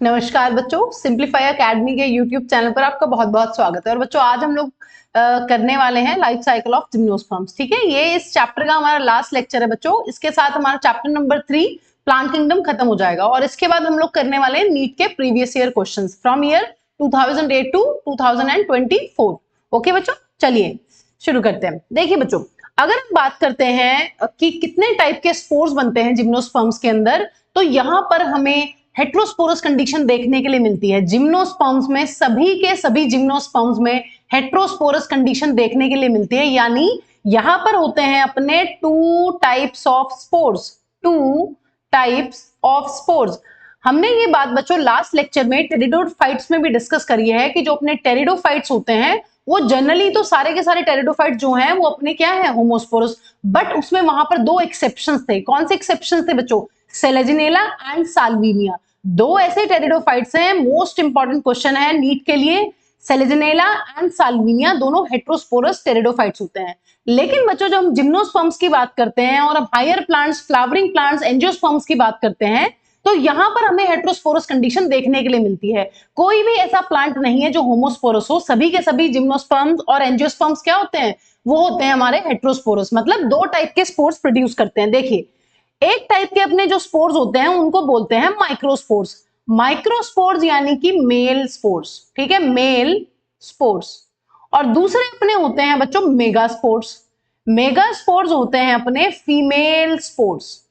नमस्कार बच्चों, simplify academy के यूट्यूब चैनल पर आपका बहुत बहुत स्वागत है। और बच्चों आज हम लोग करने वाले हैं लाइफ साइकिल ऑफ जिम्नोस्पर्म्स। ठीक है, ये इस चैप्टर का हमारा लास्ट लेक्चर है बच्चों। इसके साथ हमारा चैप्टर नंबर 3 प्लांट किंगडम खत्म हो जाएगा और इसके बाद हम लोग करने वाले हैं नीट के previous year questions from year 2008 to 2024। Okay बच्चों, चलिए शुरू करते हैं। देखिए बच्चों, अगर हम बात करते हैं कि कितने टाइप के स्पोर्स बनते हैं जिम्नोस्पर्म्स के अंदर, तो यहाँ पर हमें हेट्रोस्पोरस कंडीशन देखने के लिए मिलती है। जिम्नोस्पर्म्स में सभी के सभी जिम्नोस्पर्म्स में हेट्रोस्पोरस कंडीशन देखने के लिए मिलती है, यानी यहां पर होते हैं अपने टू टाइप्स ऑफ स्पोर्स। हमने ये बात बच्चों लास्ट लेक्चर में टेरिडोफाइट्स में भी डिस्कस करी है कि जो अपने टेरिडोफाइट्स होते हैं वो जनरली तो सारे के सारे टेरिडोफाइट जो हैं वो अपने क्या है, होमोस्पोरस। बट उसमें वहां पर दो एक्सेप्शंस थे। कौन से एक्सेप्शंस थे बच्चों? Selaginella and Salvinia. दो ऐसे टेरिडोफाइट्स हैं, मोस्ट इंपॉर्टेंट क्वेश्चन है नीट के लिए। सेलेजिनेला एंड साल्विनिया दोनों हेट्रोस्पोरस टेरिडोफाइट्स होते हैं। लेकिन बच्चों जब हम जिम्नोस्पर्म्स की बात करते हैं और अब higher plants, flowering plants, angiosperms की बात करते हैं, तो यहां पर हमें हेट्रोस्पोरस कंडीशन देखने के लिए मिलती है। कोई भी ऐसा प्लांट नहीं है जो होमोस्पोरस हो। सभी के सभी जिम्नोस्पर्म्स और एंजियोस्पर्म्स क्या होते हैं? वो होते हैं हमारे हेट्रोस्पोरस, मतलब दो टाइप के स्पोर्स प्रोड्यूस करते हैं। देखिए, एक टाइप के अपने जो स्पोर्स होते हैं उनको बोलते हैं माइक्रोस्पोर्स। माइक्रोस्पोर्स यानी कि मेल स्पोर्स। ठीक है, मेल स्पोर्स। और दूसरे अपने होते हैं बच्चों मेगास्पोर्स। मेगास्पोर्स होते हैं अपने फीमेल स्पोर्स।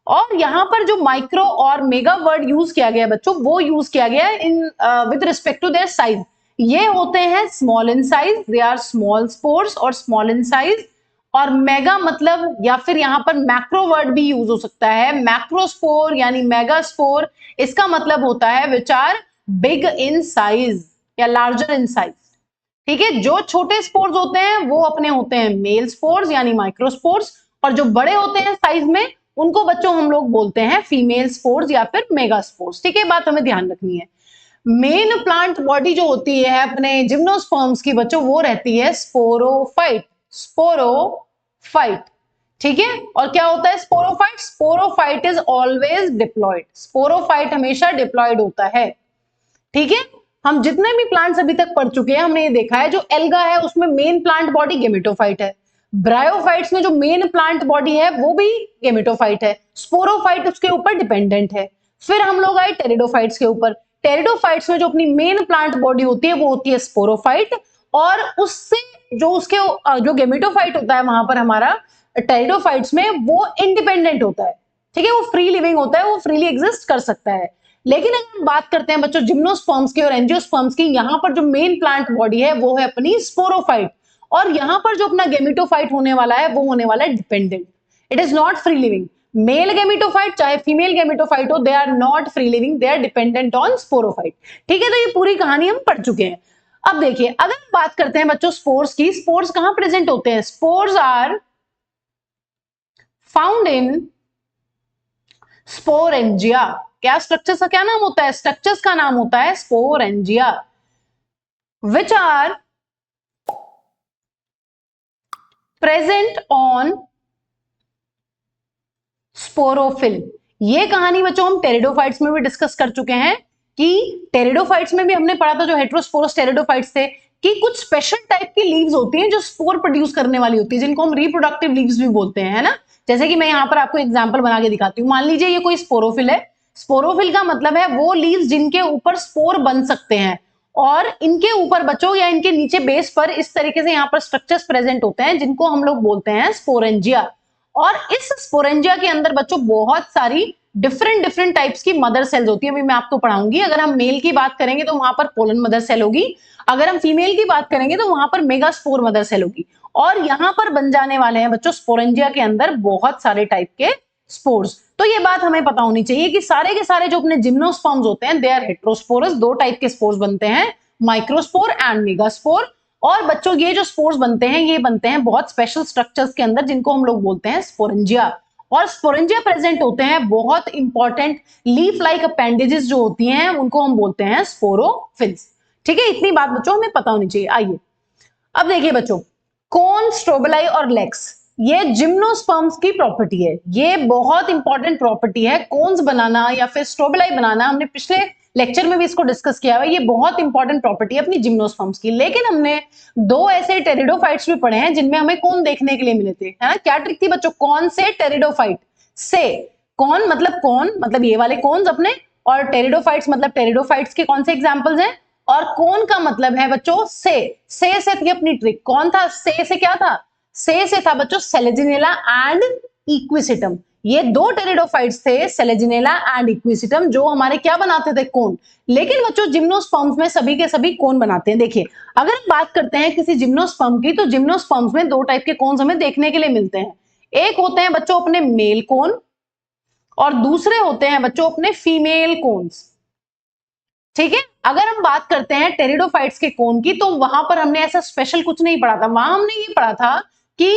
और यहां पर जो माइक्रो और मेगा वर्ड यूज किया गया बच्चों, वो यूज किया गया in with respect to their size. ये होते हैं small in size, they are small spores और स्मॉल इन साइज। और मेगा मतलब, या फिर यहां पर मैक्रो वर्ड भी यूज हो सकता है, मैक्रोस्पोर यानी मेगास्पोर। इसका मतलब होता है which are big in size या लार्जर इन साइज। ठीक है, जो छोटे स्पोर्स होते हैं वो अपने होते हैं मेल स्पोर्स यानी माइक्रोस्पोर्स, और जो बड़े होते हैं साइज में उनको बच्चों हम लोग बोलते हैं फीमेल स्पोर्स या फिर मेगास्पोर्स। ठीक है, बात हमें ध्यान रखनी है। मेन प्लांट बॉडी जो होती है अपने जिम्नोस्पर्म्स की बच्चों, वो रहती है स्पोरोफाइट। ठीक है, और क्या होता है sporophyte? Sporophyte is always diploid. Sporophyte हमेशा डिप्लॉयड होता है। ठीक है, हम जितने भी प्लांट्स अभी तक पढ़ चुके हैं हमने ये देखा है, जो एल्गा है उसमें मेन प्लांट बॉडी गेमेटोफाइट है। ब्रायोफाइट्स में जो मेन प्लांट बॉडी है वो भी गेमेटोफाइट है। स्पोरोफाइट उसके ऊपर डिपेंडेंट है। फिर हम लोग आए टेरिडोफाइट्स के ऊपर। टेरिडोफाइट्स में जो अपनी मेन प्लांट बॉडी होती है वो होती है स्पोरोफाइट, और उससे जो उसके जो गेमेटोफाइट होता है वहां पर हमारा टेरिडोफाइट्स में, वो इंडिपेंडेंट होता है। ठीक है, वो फ्री लिविंग होता है, वो फ्रीली एग्जिस्ट कर सकता है। लेकिन अगर हम बात करते हैं बच्चों जिम्नोस्पर्म्स की और एंजियोस्पर्म्स की, यहां पर जो मेन प्लांट बॉडी है वो है अपनी स्पोरोफाइट, और यहां पर जो अपना गेमिटोफाइट होने वाला है वो होने वाला है dependent. It is not free living. Male gametophyte चाहे फीमेल गेमिटोफाइट हो, they are not free living, they are dependent on sporophyte. ठीक है, तो ये पूरी कहानी हम पढ़ चुके हैं। अब देखिए, अगर हम बात करते हैं बच्चों स्पोर्स की, स्पोर्स कहां प्रेजेंट होते हैं? Spores are found in sporangia. क्या स्ट्रक्चर्स का क्या नाम होता है? स्ट्रक्चर्स का नाम होता है sporangia, which are present on sporophyll. ये कहानी बच्चों हम टेरिडोफाइट्स में भी डिस्कस कर चुके हैं कि टेरिडोफाइट्स में भी हमने पढ़ा था, जो हेट्रोस्पोरस टेरिडोफाइट्स थे, कि कुछ स्पेशल टाइप की लीव्स होती हैं जो स्पोर प्रोड्यूस करने वाली होती है, जिनको हम रिप्रोडक्टिव लीव्स भी बोलते हैं, है ना। जैसे कि मैं यहाँ पर आपको एग्जांपल बना के दिखाती हूँ। मान लीजिए ये कोई स्पोरोफिल है। स्पोरोफिल का मतलब है वो लीव्स जिनके ऊपर स्पोर बन सकते हैं, और इनके ऊपर बच्चों या इनके नीचे बेस पर इस तरीके से यहाँ पर स्ट्रक्चर्स प्रेजेंट होते हैं जिनको हम लोग बोलते हैं स्पोरेंजिया। और इस स्पोरेंजिया के अंदर बच्चों बहुत सारी डिफरेंट टाइप्स की मदर सेल्स होती है। अभी मैं आपको पढ़ाऊंगी। अगर हम मेल की बात करेंगे तो वहां पर पोलन मदर सेल होगी, अगर हम फीमेल की बात करेंगे तो वहां पर मेगास्पोर मदर सेल होगी। और यहां पर बन जाने वाले हैं बच्चों स्पोरेंजिया के अंदर बहुत सारे टाइप के स्पोर्स। तो ये बात हमें पता होनी चाहिए कि सारे के सारे जो अपने जिम्नोस्पर्म्स होते हैं दे आर हेट्रोस्पोरस। दो टाइप के स्पोर्स बनते हैं, माइक्रोस्पोर एंड मेगास्पोर। और बच्चों ये जो स्पोर्स बनते हैं ये बनते हैं बहुत स्पेशल स्ट्रक्चर्स के अंदर, जिनको हम लोग बोलते हैं स्पोरेंजिया। और स्पोरेंजिया प्रेजेंट होते हैं बहुत इंपॉर्टेंट लीफ लाइक अपेंडेजेस जो होती हैं उनको हम बोलते हैं स्पोरोफिल्स। ठीक है, इतनी बात बच्चों हमें पता होनी चाहिए। आइए अब देखिए बच्चों, कोन, स्ट्रोबेलाई और लेक्स, ये जिम्नोस्पर्म्स की प्रॉपर्टी है, ये बहुत इंपॉर्टेंट प्रॉपर्टी है। कोन्स बनाना या फिर स्ट्रोबिलाई बनाना, हमने पिछले लेक्चर में भी इसको डिस्कस किया है, ये बहुत इंपॉर्टेंट प्रॉपर्टी है अपनी जिम्नोस्पर्म्स की। लेकिन हमने दो ऐसे टेरिडोफाइट्स भी पढ़े हैं जिनमें हमें कोन देखने के लिए मिले थे, है ना। क्या ट्रिक थी बच्चों? कौन से टेरिडोफाइट से, कौन मतलब ये वाले कोन्स अपने, और टेरिडोफाइट्स मतलब टेरिडोफाइट्स के कौन से एग्जांपल्स हैं, और कोन का मतलब है बच्चों से थी अपनी ट्रिक। कौन था से क्या था? से था बच्चों सेलेजिनेला एंड इक्विसिटम। ये दो टेरिडोफाइट्स थे, सेलेजिनेला एंड इक्विसिटम, जो हमारे क्या बनाते थे? कोन। लेकिन बच्चों जिम्नोस्पर्म्स में सभी के सभी कोन बनाते हैं। देखिए, अगर हम बात करते हैं किसी जिम्नोस्पर्म की, तो जिम्नोस्पर्म्स में दो टाइप के कोन्स हमें देखने के लिए मिलते हैं। एक होते हैं बच्चों अपने मेल कोन, और दूसरे होते हैं बच्चों अपने फीमेल कोन्स। ठीक है, अगर हम बात करते हैं टेरिडोफाइट्स के कोन की, तो वहां पर हमने ऐसा स्पेशल कुछ नहीं पढ़ा था। वहां हमने ये पढ़ा था कि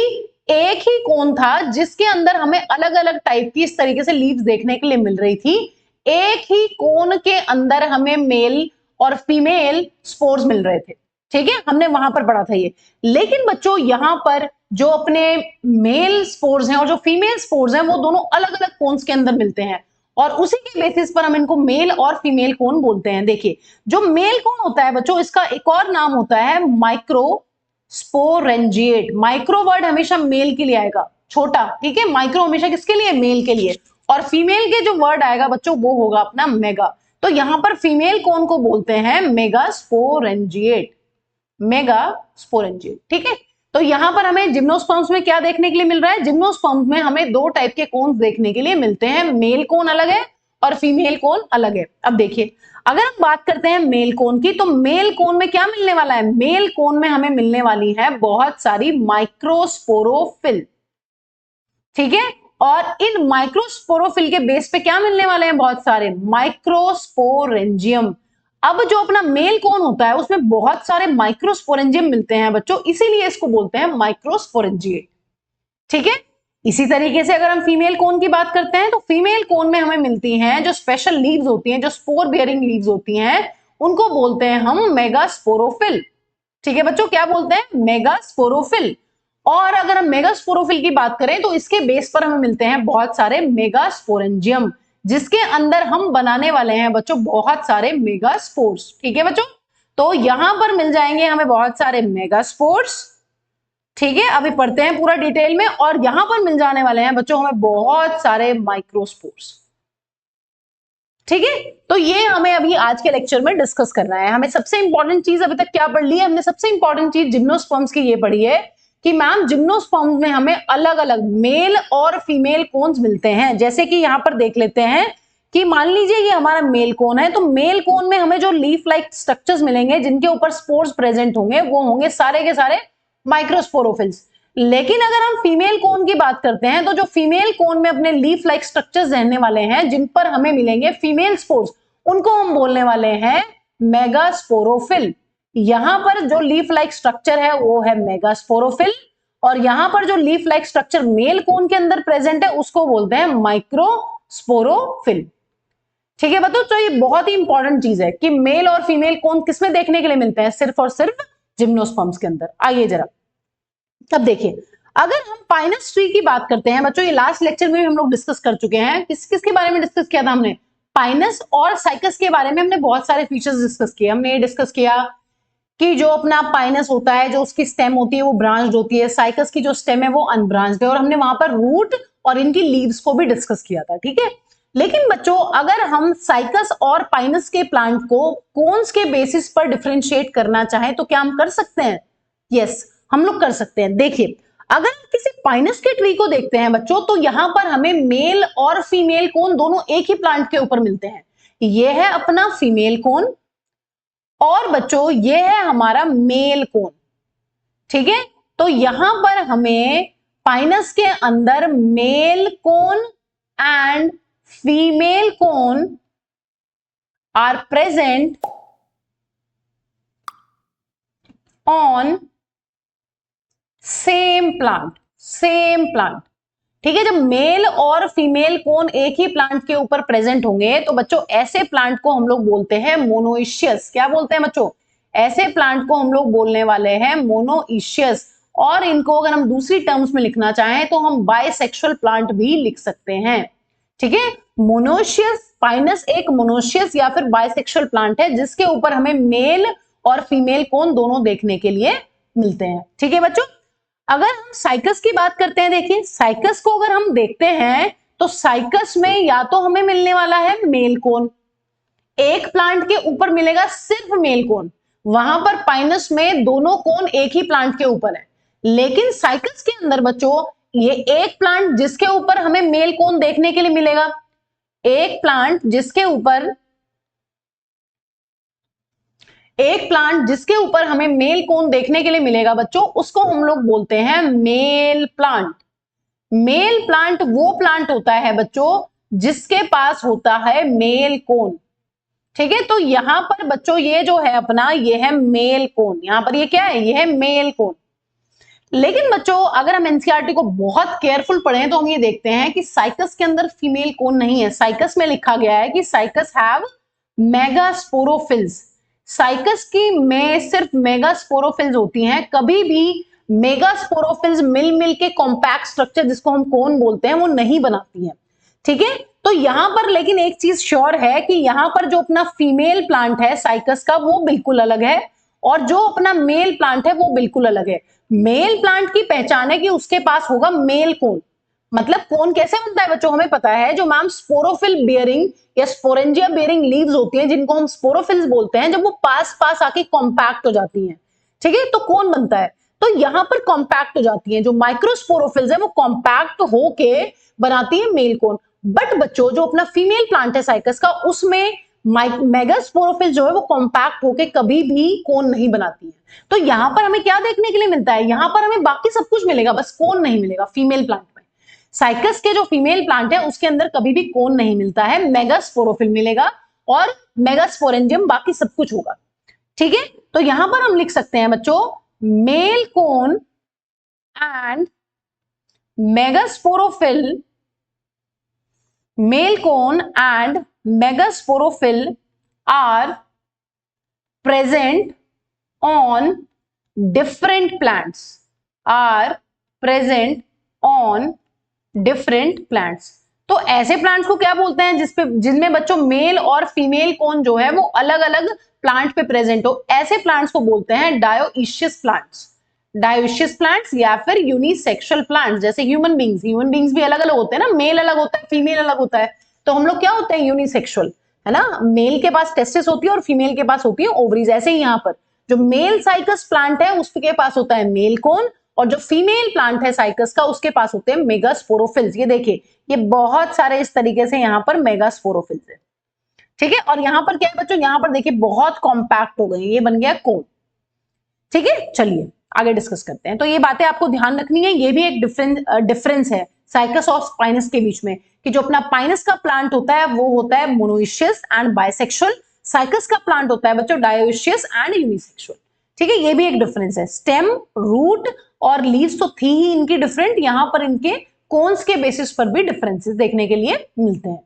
एक ही कोन था जिसके अंदर हमें अलग अलग टाइप की इस तरीके से लीव्स देखने के लिए मिल रही थी। एक ही कोन के अंदर हमें मेल और फीमेल स्पोर्स मिल रहे थे। ठीक है, हमने वहां पर पढ़ा था ये। लेकिन बच्चों यहां पर जो अपने मेल स्पोर्स हैं और जो फीमेल स्पोर्स हैं, वो दोनों अलग अलग कोन्स के अंदर मिलते हैं, और उसी के बेसिस पर हम इनको मेल और फीमेल कोन बोलते हैं। देखिए, जो मेल कोन होता है बच्चों, इसका एक और नाम होता है माइक्रोस्पोरेंजिएट। माइक्रो वर्ड हमेशा मेल के लिए आएगा, छोटा। ठीक है, माइक्रो हमेशा किसके लिए? मेल के लिए। और फीमेल के जो वर्ड आएगा बच्चों, वो होगा अपना मेगा। तो यहां पर फीमेल कोन को बोलते हैं मेगास्पोरेंजिएट, मेगास्पोरेंजिएट। ठीक है, तो यहां पर हमें जिम्नोस्पर्म्स में क्या देखने के लिए मिल रहा है? जिम्नोस्पर्म्स में हमें दो टाइप के कोन्स देखने के लिए मिलते हैं, मेल कोन अलग है और फीमेल कोन अलग है। अब देखिए, अगर हम बात करते हैं मेल कोन की, तो मेल कोन में क्या मिलने वाला है? मेल कोन में हमें मिलने वाली है बहुत सारी माइक्रोस्पोरोफिल। ठीक है, और इन माइक्रोस्पोरोफिल के बेस पे क्या मिलने वाले हैं? बहुत सारे माइक्रोस्पोरेंजियम। अब जो अपना मेल कोन होता है, उसमें बहुत सारे माइक्रोस्पोरेंजियम मिलते हैं बच्चों, इसीलिए इसको बोलते हैं माइक्रोस्पोरेंजिएट। ठीक है, इसी तरीके से अगर हम फीमेल कोन की बात करते हैं, तो फीमेल कोन में हमें मिलती हैं जो स्पेशल लीव्स होती हैं, जो स्पोर बियरिंग लीव्स होती हैं, उनको बोलते हैं हम मेगास्पोरोफिल। ठीक है बच्चों, क्या बोलते हैं? मेगास्पोरोफिल। और अगर हम मेगास्पोरोफिल की बात करें, तो इसके बेस पर हमें मिलते हैं बहुत सारे मेगास्पोरेंजियम, जिसके अंदर हम बनाने वाले हैं बच्चों बहुत सारे मेगास्पोर्स। ठीक है बच्चों, तो यहां पर मिल जाएंगे हमें बहुत सारे मेगास्पोर्स। ठीक है, अभी पढ़ते हैं पूरा डिटेल में। और यहां पर मिल जाने वाले हैं बच्चों हमें बहुत सारे माइक्रोस्पोर्स। ठीक है, तो ये हमें अभी आज के लेक्चर में डिस्कस करना है। हमें सबसे इंपॉर्टेंट चीज अभी तक क्या पढ़ ली है? हमने सबसे इंपॉर्टेंट चीज जिम्नोस्पर्म्स की ये पढ़ी है कि मैम जिम्नोस्पर्म्स में हमें अलग अलग मेल और फीमेल कोन्स मिलते हैं। जैसे कि यहां पर देख लेते हैं कि मान लीजिए ये हमारा मेल कोन है, तो मेल कोन में हमें जो लीफ लाइक स्ट्रक्चर्स मिलेंगे जिनके ऊपर स्पोर्स प्रेजेंट होंगे, वो होंगे सारे के सारे माइक्रोस्पोरोफिल्स। लेकिन अगर हम फीमेल कोन की बात करते हैं, तो जो फीमेल कोन में अपने लीफ लाइक स्ट्रक्चर्स रहने वाले हैं, जिन पर हमें मिलेंगे फीमेल स्पोर्स, उनको हम बोलने वाले हैं मेगास्पोरोफिल। यहां पर जो लीफ लाइक स्ट्रक्चर है वो है मेगास्पोरोफिल, और यहां पर जो leaf like structure male cone के अंदर प्रेजेंट है, उसको बोलते हैं माइक्रोस्पोरोफिल। ठीक है बच्चों, तो ये बहुत ही इंपॉर्टेंट चीज है कि मेल और फीमेल कोन किसमें देखने के लिए मिलते हैं? सिर्फ और सिर्फ जिम्नोस्पर्म्स के अंदर। आइए जरा, अब देखिए, अगर हम पाइनस ट्री की बात करते हैं बच्चों, ये लास्ट लेक्चर में भी हम लोग डिस्कस कर चुके हैं। किसके बारे में डिस्कस किया था हमने? पाइनस और साइकस के बारे में हमने बहुत सारे फीचर्स डिस्कस किए। हमने ये डिस्कस किया कि जो अपना पाइनस होता है, जो उसकी स्टेम होती है वो ब्रांच्ड होती है, साइकस की जो स्टेम है वो अनब्रांच्ड है, और हमने वहां पर रूट और इनकी लीव्स को भी डिस्कस किया था। ठीक है, लेकिन बच्चों अगर हम साइकस और पाइनस के प्लांट को कोन्स के बेसिस पर डिफरेंशिएट करना चाहें, तो क्या हम कर सकते हैं? यस, हम लोग कर सकते हैं। देखिए, अगर हम किसी पाइनस के ट्री को देखते हैं बच्चों, तो यहां पर हमें मेल और फीमेल कोन दोनों एक ही प्लांट के ऊपर मिलते हैं। ये है अपना फीमेल कोन, और बच्चों ये है हमारा मेल कोन। ठीक है, तो यहां पर हमें पाइनस के अंदर male cone and female cone are present on same plant, same plant. ठीक है, जब मेल और फीमेल कोन एक ही प्लांट के ऊपर प्रेजेंट होंगे, तो बच्चों ऐसे प्लांट को हम लोग बोलते हैं मोनोइशियस। क्या बोलते हैं बच्चों? ऐसे प्लांट को हम लोग बोलने वाले हैं मोनोइशियस। और इनको अगर हम दूसरी टर्म्स में लिखना चाहें तो हम बाइसेक्सुअल प्लांट भी लिख सकते हैं। ठीक है, मोनोशियस पाइनस एक मोनोशियस या फिर बाइसेक्सुअल प्लांट है जिसके ऊपर हमें मेल और फीमेल कोन दोनों देखने के लिए मिलते हैं। ठीक है बच्चों, अगर हम साइकस की बात करते हैं, देखिए साइकस को अगर हम देखते हैं तो साइकस में या तो हमें मिलने वाला है मेल कोन, एक प्लांट के ऊपर मिलेगा सिर्फ मेल कोन, वहां पर पाइनस में दोनों कोन एक ही प्लांट के ऊपर है। लेकिन साइकस के अंदर बच्चों ये एक प्लांट जिसके ऊपर हमें मेल कोन देखने के लिए मिलेगा, एक प्लांट जिसके ऊपर हमें मेल कोन देखने के लिए मिलेगा बच्चों, उसको हम लोग बोलते हैं मेल प्लांट। मेल प्लांट वो प्लांट होता है बच्चों जिसके पास होता है मेल कोन। ठीक है, तो यहां पर बच्चों ये जो है अपना ये है मेल कोन, यहां पर ये क्या है, ये है मेल कोन। लेकिन बच्चों अगर हम एनसीईआरटी को बहुत केयरफुल पढ़ें तो हम ये देखते हैं कि साइकस के अंदर फीमेल कोन नहीं है। साइकस में लिखा गया है कि साइकस हैव मेगास्पोरोफिल्स, साइकस की में सिर्फ मेगास्पोरोफिल्स होती हैं, कभी भी मेगास्पोरोफिल्स मिल मिल के कॉम्पैक्ट स्ट्रक्चर जिसको हम कोन बोलते हैं वो नहीं बनाती हैं। ठीक है, तो यहां पर लेकिन एक चीज श्योर है कि यहां पर जो अपना फीमेल प्लांट है साइकस का वो बिल्कुल अलग है और जो अपना मेल प्लांट है वो बिल्कुल अलग है। मेल प्लांट की पहचान है कि उसके पास होगा मेल कोन। मतलब कोन कैसे बनता है बच्चों, हमें पता है जो मैम स्पोरोफिल बियरिंग या स्पोरेंजिया बियरिंग लीव्स होती हैं जिनको हम स्पोरोफिल्स बोलते हैं, जब वो पास पास आके कॉम्पैक्ट हो जाती हैं, ठीक है, तो कोन बनता है। तो यहां पर कॉम्पैक्ट हो जाती है, जो माइक्रोस्पोरोफिल्स है वो कॉम्पैक्ट होके बनाती है मेल कोन। बट बच्चों जो अपना फीमेल प्लांट है साइकस का, उसमें मेगास्पोरोफिल जो है वो कॉम्पैक्ट होके कभी भी कोन नहीं बनाती है। तो यहां पर हमें क्या देखने के लिए मिलता है, यहां पर हमें बाकी सब कुछ मिलेगा, बस कोन नहीं मिलेगा फीमेल प्लांट में। साइकस के जो फीमेल प्लांट है उसके अंदर कभी भी कोन नहीं मिलता है, मेगास्पोरोफिल मिलेगा और मेगास्पोरेंजियम बाकी सब कुछ होगा। ठीक है, तो यहां पर हम लिख सकते हैं बच्चों mail cone and megasporophyll, male cone and megasporophyll are present on different plants, are present on different plants। तो ऐसे प्लांट्स को क्या बोलते हैं जिनमें बच्चों मेल और फीमेल कोन जो है वो अलग अलग प्लांट पे प्रेजेंट हो, ऐसे प्लांट्स को बोलते हैं डायोइशियस प्लांट्स। डायोइशियस प्लांट्स या फिर यूनिसेक्सुअल प्लांट्स, जैसे ह्यूमन बींग्स भी अलग अलग होते हैं ना, मेल अलग होता है फीमेल अलग होता है, तो हम लोग क्या होते हैं यूनिसेक्सुअल, है ना, मेल के पास टेस्टिस होती है और फीमेल के पास होती है ओवरीज। ऐसे ही यहाँ पर जो मेल साइकस प्लांट है उसके पास होता है मेल कोन और जो फीमेल प्लांट है साइकस का उसके पास होते हैं मेगास्पोरोफिल्स। ये देखिए ये बहुत सारे इस तरीके से यहाँ पर मेगास्पोरोफिल्स है। ठीक है, और यहाँ पर क्या है बच्चों, यहाँ पर देखिए बहुत कॉम्पैक्ट हो गए, ये बन गया कोन। ठीक है, चलिए आगे डिस्कस करते हैं। तो ये बातें आपको ध्यान रखनी है, ये भी एक डिफरेंस है साइकस और पाइनस के बीच में, कि जो अपना पाइनस का प्लांट होता है वो होता है मोनोइशियस एंड बाइसेक्सुअल, साइकस का प्लांट होता है बच्चों डायोइशियस एंड यूनिसेक्सुअल। ठीक है, ये भी एक डिफरेंस है। स्टेम, रूट और लीव्स तो थी ही इनकी डिफरेंट, यहां पर इनके कोन्स के बेसिस पर भी डिफरेंसेस देखने के लिए मिलते हैं।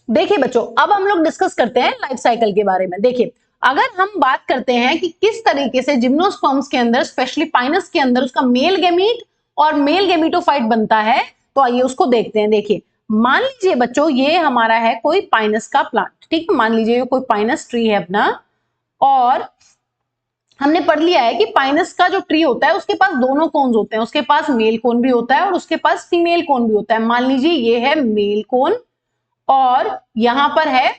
देखिए बच्चों अब हम लोग डिस्कस करते हैं लाइफ साइकिल के बारे में। देखिए अगर हम बात करते हैं कि किस तरीके से जिम्नोस्पर्म्स के अंदर स्पेशली पाइनस के अंदर उसका मेल गैमीट और मेल गैमीटोफाइट बनता है, तो आइए उसको देखते हैं। देखिए मान लीजिए बच्चों ये हमारा है कोई पाइनस का प्लांट, ठीक है, मान लीजिए कोई पाइनस ट्री है अपना, और हमने पढ़ लिया है कि पाइनस का जो ट्री होता है उसके पास दोनों कोन्स होते हैं, उसके पास मेल कोन भी होता है और उसके पास फीमेल कोन भी होता है। मान लीजिए ये है मेल कोन और यहां पर है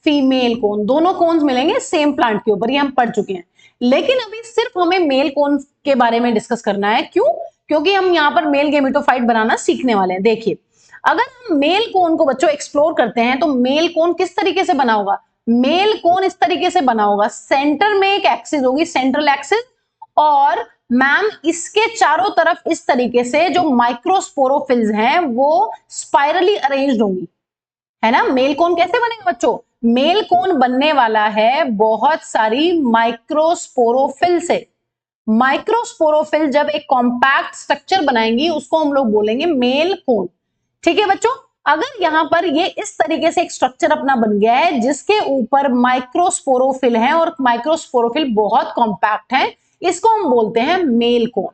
फीमेल कोन, दोनों कोन्स मिलेंगे सेम प्लांट के ऊपर, ये हम पढ़ चुके हैं। लेकिन अभी सिर्फ हमें मेल कोन के बारे में डिस्कस करना है। क्यों? क्योंकि हम यहाँ पर मेल गैमेटोफाइट बनाना सीखने वाले हैं। देखिए अगर हम मेल कोन को बच्चों एक्सप्लोर करते हैं तो मेल कोन किस तरीके से बना होगा, मेल कोन इस तरीके से बना होगा, सेंटर में एक एक्सिस होगी सेंट्रल एक्सिस, और मैम इसके चारों तरफ इस तरीके से जो माइक्रोस्पोरोफिल्स हैं वो स्पाइरली अरेंज्ड होंगी, है ना। मेल कोन कैसे बनेगा बच्चों, मेल कोन बनने वाला है बहुत सारी माइक्रोस्पोरोफिल से। माइक्रोस्पोरोफिल जब एक कॉम्पैक्ट स्ट्रक्चर बनाएंगी उसको हम लोग बोलेंगे मेल कोन। ठीक है बच्चों, अगर यहां पर ये इस तरीके से एक स्ट्रक्चर अपना बन गया है जिसके ऊपर माइक्रोस्पोरोफिल है और माइक्रोस्पोरोफिल बहुत कॉम्पैक्ट है, इसको हम बोलते हैं मेल कोन।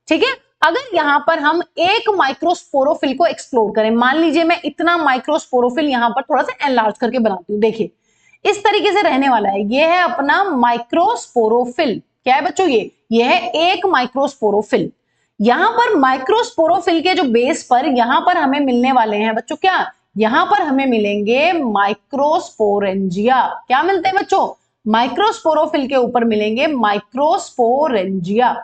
ठीक है। अगर यहां पर हम एक माइक्रोस्पोरोफिल को एक्सप्लोर करें, मान लीजिए मैं इतना माइक्रोस्पोरोफिल यहां पर थोड़ा सा एनलार्ज करके बनाती हूं, देखिए इस तरीके से रहने वाला है। ये है अपना माइक्रोस्पोरोफिल। क्या है बच्चों? ये है एक माइक्रोस्पोरोफिल। यहां पर माइक्रोस्पोरोफिल के जो बेस पर यहां पर हमें मिलने वाले हैं बच्चों, क्या यहां पर हमें मिलेंगे माइक्रोस्पोरेंजिया। क्या मिलते हैं बच्चों? माइक्रोस्पोरोफिल के ऊपर मिलेंगे माइक्रोस्पोरेंजिया।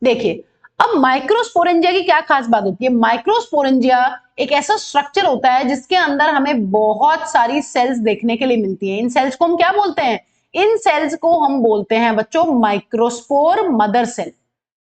देखिए अब माइक्रोस्पोरेंजिया की क्या खास बात होती है? माइक्रोस्पोरेंजिया एक ऐसा स्ट्रक्चर होता है जिसके अंदर हमें बहुत सारी सेल्स देखने के लिए मिलती हैं। इन सेल्स को हम क्या बोलते हैं? इन सेल्स को हम बोलते हैं बच्चों माइक्रोस्पोर मदर सेल।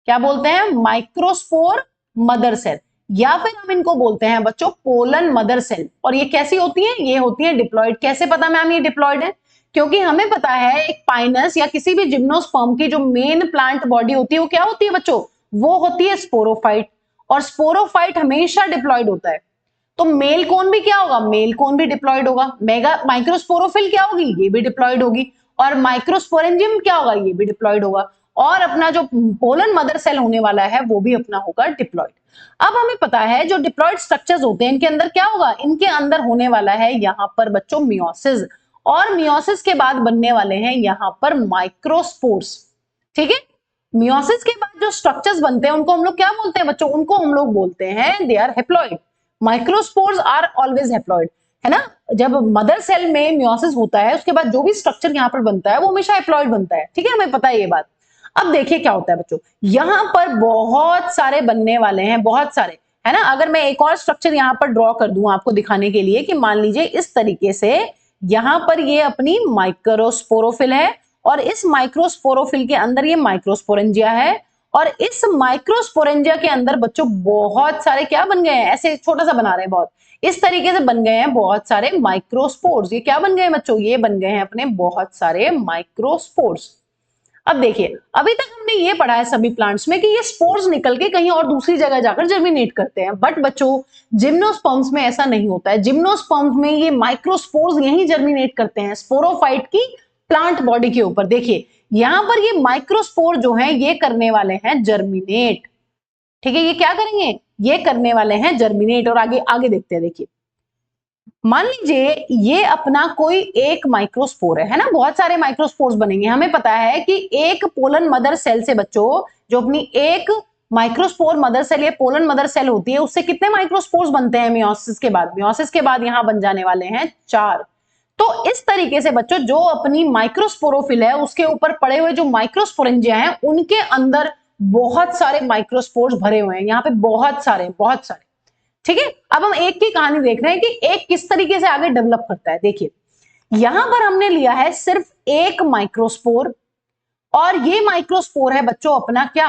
क्या बोलते हैं? माइक्रोस्पोर मदर सेल, या फिर हम इनको बोलते हैं बच्चों पोलन मदर सेल। और ये कैसी होती है? ये होती है डिप्लॉइड। कैसे पता मैम ये डिप्लॉइड है? क्योंकि हमें पता है एक पाइनस या किसी भी जिम्नोस्पर्म की जो मेन प्लांट बॉडी होती है वो क्या होती है बच्चों? वो होती है स्पोरोफाइट। और स्पोरोफाइट हमेशा डिप्लॉइड होता है। तो मेल कोन भी क्या होगा? मेल कोन भी डिप्लॉइड होगा। मेगा माइक्रोस्पोरोफिल क्या होगी? ये भी डिप्लॉइड होगी। और माइक्रोस्पोरेंजियम क्या होगा? ये भी डिप्लॉइड होगा। और अपना जो पोलन मदर सेल होने वाला है वो भी अपना होगा डिप्लॉइड। अब हमें पता है जो डिप्लॉइड स्ट्रक्चर्स होते हैं इनके अंदर क्या होगा? इनके अंदर होने वाला है यहां पर बच्चों मियोसिस, और मियोसिस के बाद बनने वाले हैं यहां पर माइक्रोस्पोर्स। ठीक है। मियोसिस के बाद जो स्ट्रक्चर्स बनते हैं उनको हम लोग क्या बोलते हैं बच्चों? उनको हम लोग बोलते हैं they are haploid. Microspores are always haploid, है ना। जब मदर सेल में मियोसिस होता है उसके बाद जो भी स्ट्रक्चर यहां पर बनता है वो हमेशा हैप्लॉइड बनता है। ठीक है, हमें पता है ये बात। अब देखिए क्या होता है बच्चों, यहां पर बहुत सारे बनने वाले हैं, बहुत सारे, है ना। अगर मैं एक और स्ट्रक्चर यहां पर ड्रॉ कर दूं आपको दिखाने के लिए कि मान लीजिए इस तरीके से यहां पर ये अपनी माइक्रोस्पोरोफिल है और इस माइक्रोस्पोरोफिल के अंदर ये माइक्रोस्पोरेंजिया है, और इस माइक्रोस्पोरेंजिया के अंदर बच्चों बहुत सारे क्या बन गए हैं? ऐसे छोटा सा बना रहे हैं, बहुत इस तरीके से बन गए हैं बहुत सारे माइक्रोस्पोर्स। ये क्या बन गए हैं बच्चों? ये बन गए हैं अपने बहुत सारे माइक्रोस्पोर्स। अब देखिए अभी तक हमने ये पढ़ा है सभी प्लांट्स में कि ये स्पोर्स निकल के कहीं और दूसरी जगह जाकर जर्मिनेट करते हैं, बट बच्चों जिम्नोस्पर्म्स में ऐसा नहीं होता है। जिम्नोस्पर्म्स में ये माइक्रोस्पोर्स यहीं जर्मिनेट करते हैं स्पोरोफाइट की प्लांट बॉडी के ऊपर। देखिए यहां पर ये माइक्रोस्पोर जो है ये करने वाले हैं जर्मिनेट। ठीक है, ये क्या करेंगे? ये करने वाले हैं जर्मिनेट। और आगे आगे देखते हैं। देखिए मान लीजिए ये अपना कोई एक माइक्रोस्पोर है ना, बहुत सारे माइक्रोस्पोर्स बनेंगे। हमें पता है कि एक पोलन मदर सेल से बच्चों जो अपनी एक माइक्रोस्पोर मदर सेल या पोलन मदर सेल होती है उससे कितने माइक्रोस्पोर्स बनते हैं मियोसिस के बाद? मियोसिस के बाद यहां बन जाने वाले हैं 4। तो इस तरीके से बच्चों जो अपनी माइक्रोस्पोरोफिल है उसके ऊपर पड़े हुए जो माइक्रोस्पोरेंजिया हैं उनके अंदर बहुत सारे माइक्रोस्पोर्स भरे हुए हैं, यहां पे बहुत सारे बहुत सारे। ठीक है, अब हम एक की कहानी देख रहे हैं कि एक किस तरीके से आगे डेवलप करता है। देखिए यहां पर हमने लिया है सिर्फ एक माइक्रोस्पोर, और ये माइक्रोस्पोर है बच्चों अपना क्या?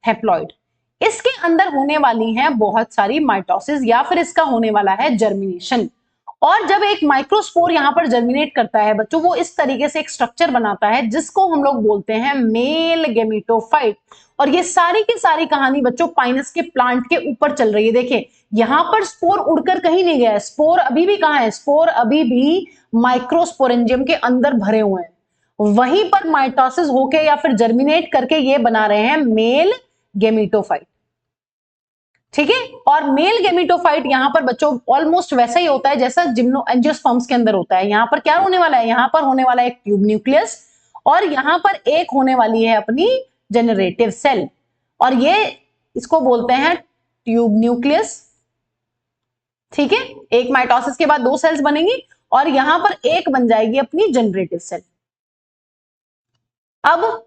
हैप्लॉइड। इसके अंदर होने वाली है बहुत सारी माइटोसिस या फिर इसका होने वाला है जर्मिनेशन। और जब एक माइक्रोस्पोर यहां पर जर्मिनेट करता है बच्चों वो इस तरीके से एक स्ट्रक्चर बनाता है जिसको हम लोग बोलते हैं मेल गेमेटोफाइट। और ये सारी की सारी कहानी बच्चों पाइनस के प्लांट के ऊपर चल रही है। देखिए यहां पर स्पोर उड़कर कहीं नहीं गया है, स्पोर अभी भी कहां है? स्पोर अभी भी माइक्रोस्पोरेंजियम के अंदर भरे हुए हैं, वहीं पर माइटोसिस होके या फिर जर्मिनेट करके ये बना रहे हैं मेल गेमेटोफाइट। ठीक है, और मेल गेमेटोफाइट यहां पर बच्चों ऑलमोस्ट वैसा ही होता है जैसा जिम्नो एंजियोस्पर्म्स के अंदर होता है। यहां पर क्या होने वाला है? यहां पर होने वाला है एक ट्यूब न्यूक्लियस, और यहां पर एक होने वाली है अपनी जनरेटिव सेल, और ये इसको बोलते हैं ट्यूब न्यूक्लियस। ठीक है, एक माइटोसिस के बाद 2 सेल्स बनेंगी और यहां पर एक बन जाएगी अपनी जनरेटिव सेल। अब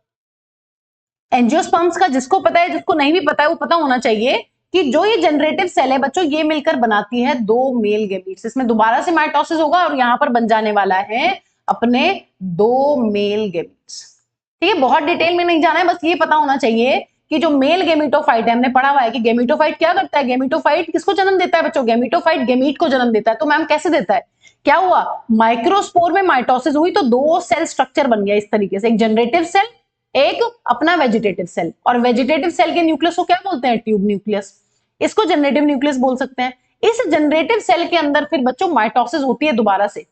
एंजियोस्पर्म्स का जिसको पता है जिसको नहीं भी पता है वो पता होना चाहिए कि जो ये जनरेटिव सेल है बच्चों ये मिलकर बनाती है 2 मेल गैमीट्स। इसमें दोबारा से माइटोसिस होगा और यहां पर बन जाने वाला है अपने 2 मेल गैमीट्स। ठीक है, बहुत डिटेल में नहीं जाना है, बस ये पता होना चाहिए कि जो मेल गेमिटोफाइट है, हमने पढ़ा हुआ है कि गेमिटोफाइट क्या करता है? गेमिटोफाइट किसको जन्म देता है बच्चों? गेमिटोफाइट गेमीट को जन्म देता है। तो मैम कैसे देता है? क्या हुआ? माइक्रोस्पोर में माइटोसिस हुई तो 2 सेल स्ट्रक्चर बन गया इस तरीके से, एक जनरेटिव सेल एक अपना वेजिटेटिव सेल। और वेजिटेटिव सेल के न्यूक्लियस को क्या बोलते हैं? Tube nucleus. इसको जनरेटिव न्यूक्लियस बोल सकते हैं। इस जनरेटिव सेल के अंदर फिर बच्चों माइटोसिस होती है दोबारा से,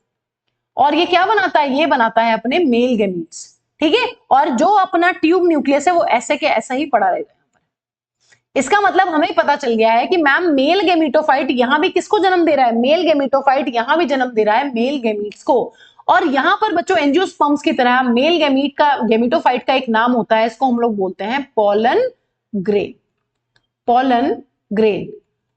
और ये क्या बनाता है? ये बनाता है अपने मेल गैमीट्स। ठीक है, और जो अपना ट्यूब न्यूक्लियस है वो ऐसे के ऐसा ही पड़ा रहेगा। इसका मतलब हमें पता चल गया है कि मैम मेल गेमिटोफाइट यहां भी किसको जन्म दे रहा है, मेल गेमिटोफाइट यहां भी जन्म दे रहा है मेल गेमीट्स को। और यहां पर बच्चों एंजियोस्पर्म्स की तरह मेल गेमीट का गेमिटोफाइट का एक नाम होता है, इसको हम लोग बोलते हैं पोलन ग्रेन, पोलन ग्रेन।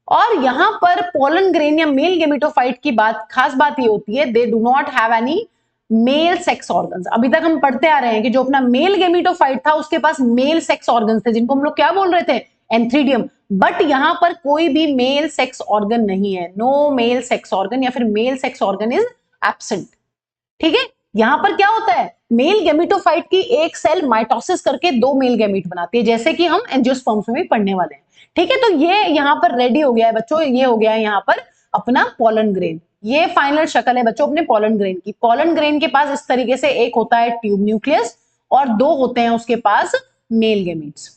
और यहां पर पोलन ग्रेन या मेल गेमिटोफाइट की खास बात ये होती है, they do not have any male sex organs. अभी तक हम पढ़ते आ रहे हैं कि जो अपना मेल गेमिटोफाइट था उसके पास मेल सेक्स ऑर्गन्स थे, जिनको हम लोग क्या बोल रहे थे, एंथ्रीडियम। बट यहां पर कोई भी मेल सेक्स ऑर्गन नहीं है, नो मेल सेक्स ऑर्गन, या फिर male sex organ is absent. ठीक है, यहां पर क्या होता है, मेल गेमिटोफाइट की एक सेल माइटोसिस करके दो मेल गेमीट बनाती है, जैसे कि हम एंजियोस्पर्म्स में भी पढ़ने वाले हैं। ठीक है, तो ये यहां पर रेडी हो गया है बच्चों, ये हो गया है यहां पर अपना पोलन ग्रेन। ये फाइनल शक्ल है बच्चों अपने पोलन ग्रेन की। पोलन ग्रेन के पास इस तरीके से एक होता है ट्यूब न्यूक्लियस और दो होते हैं उसके पास मेल गेमीट्स।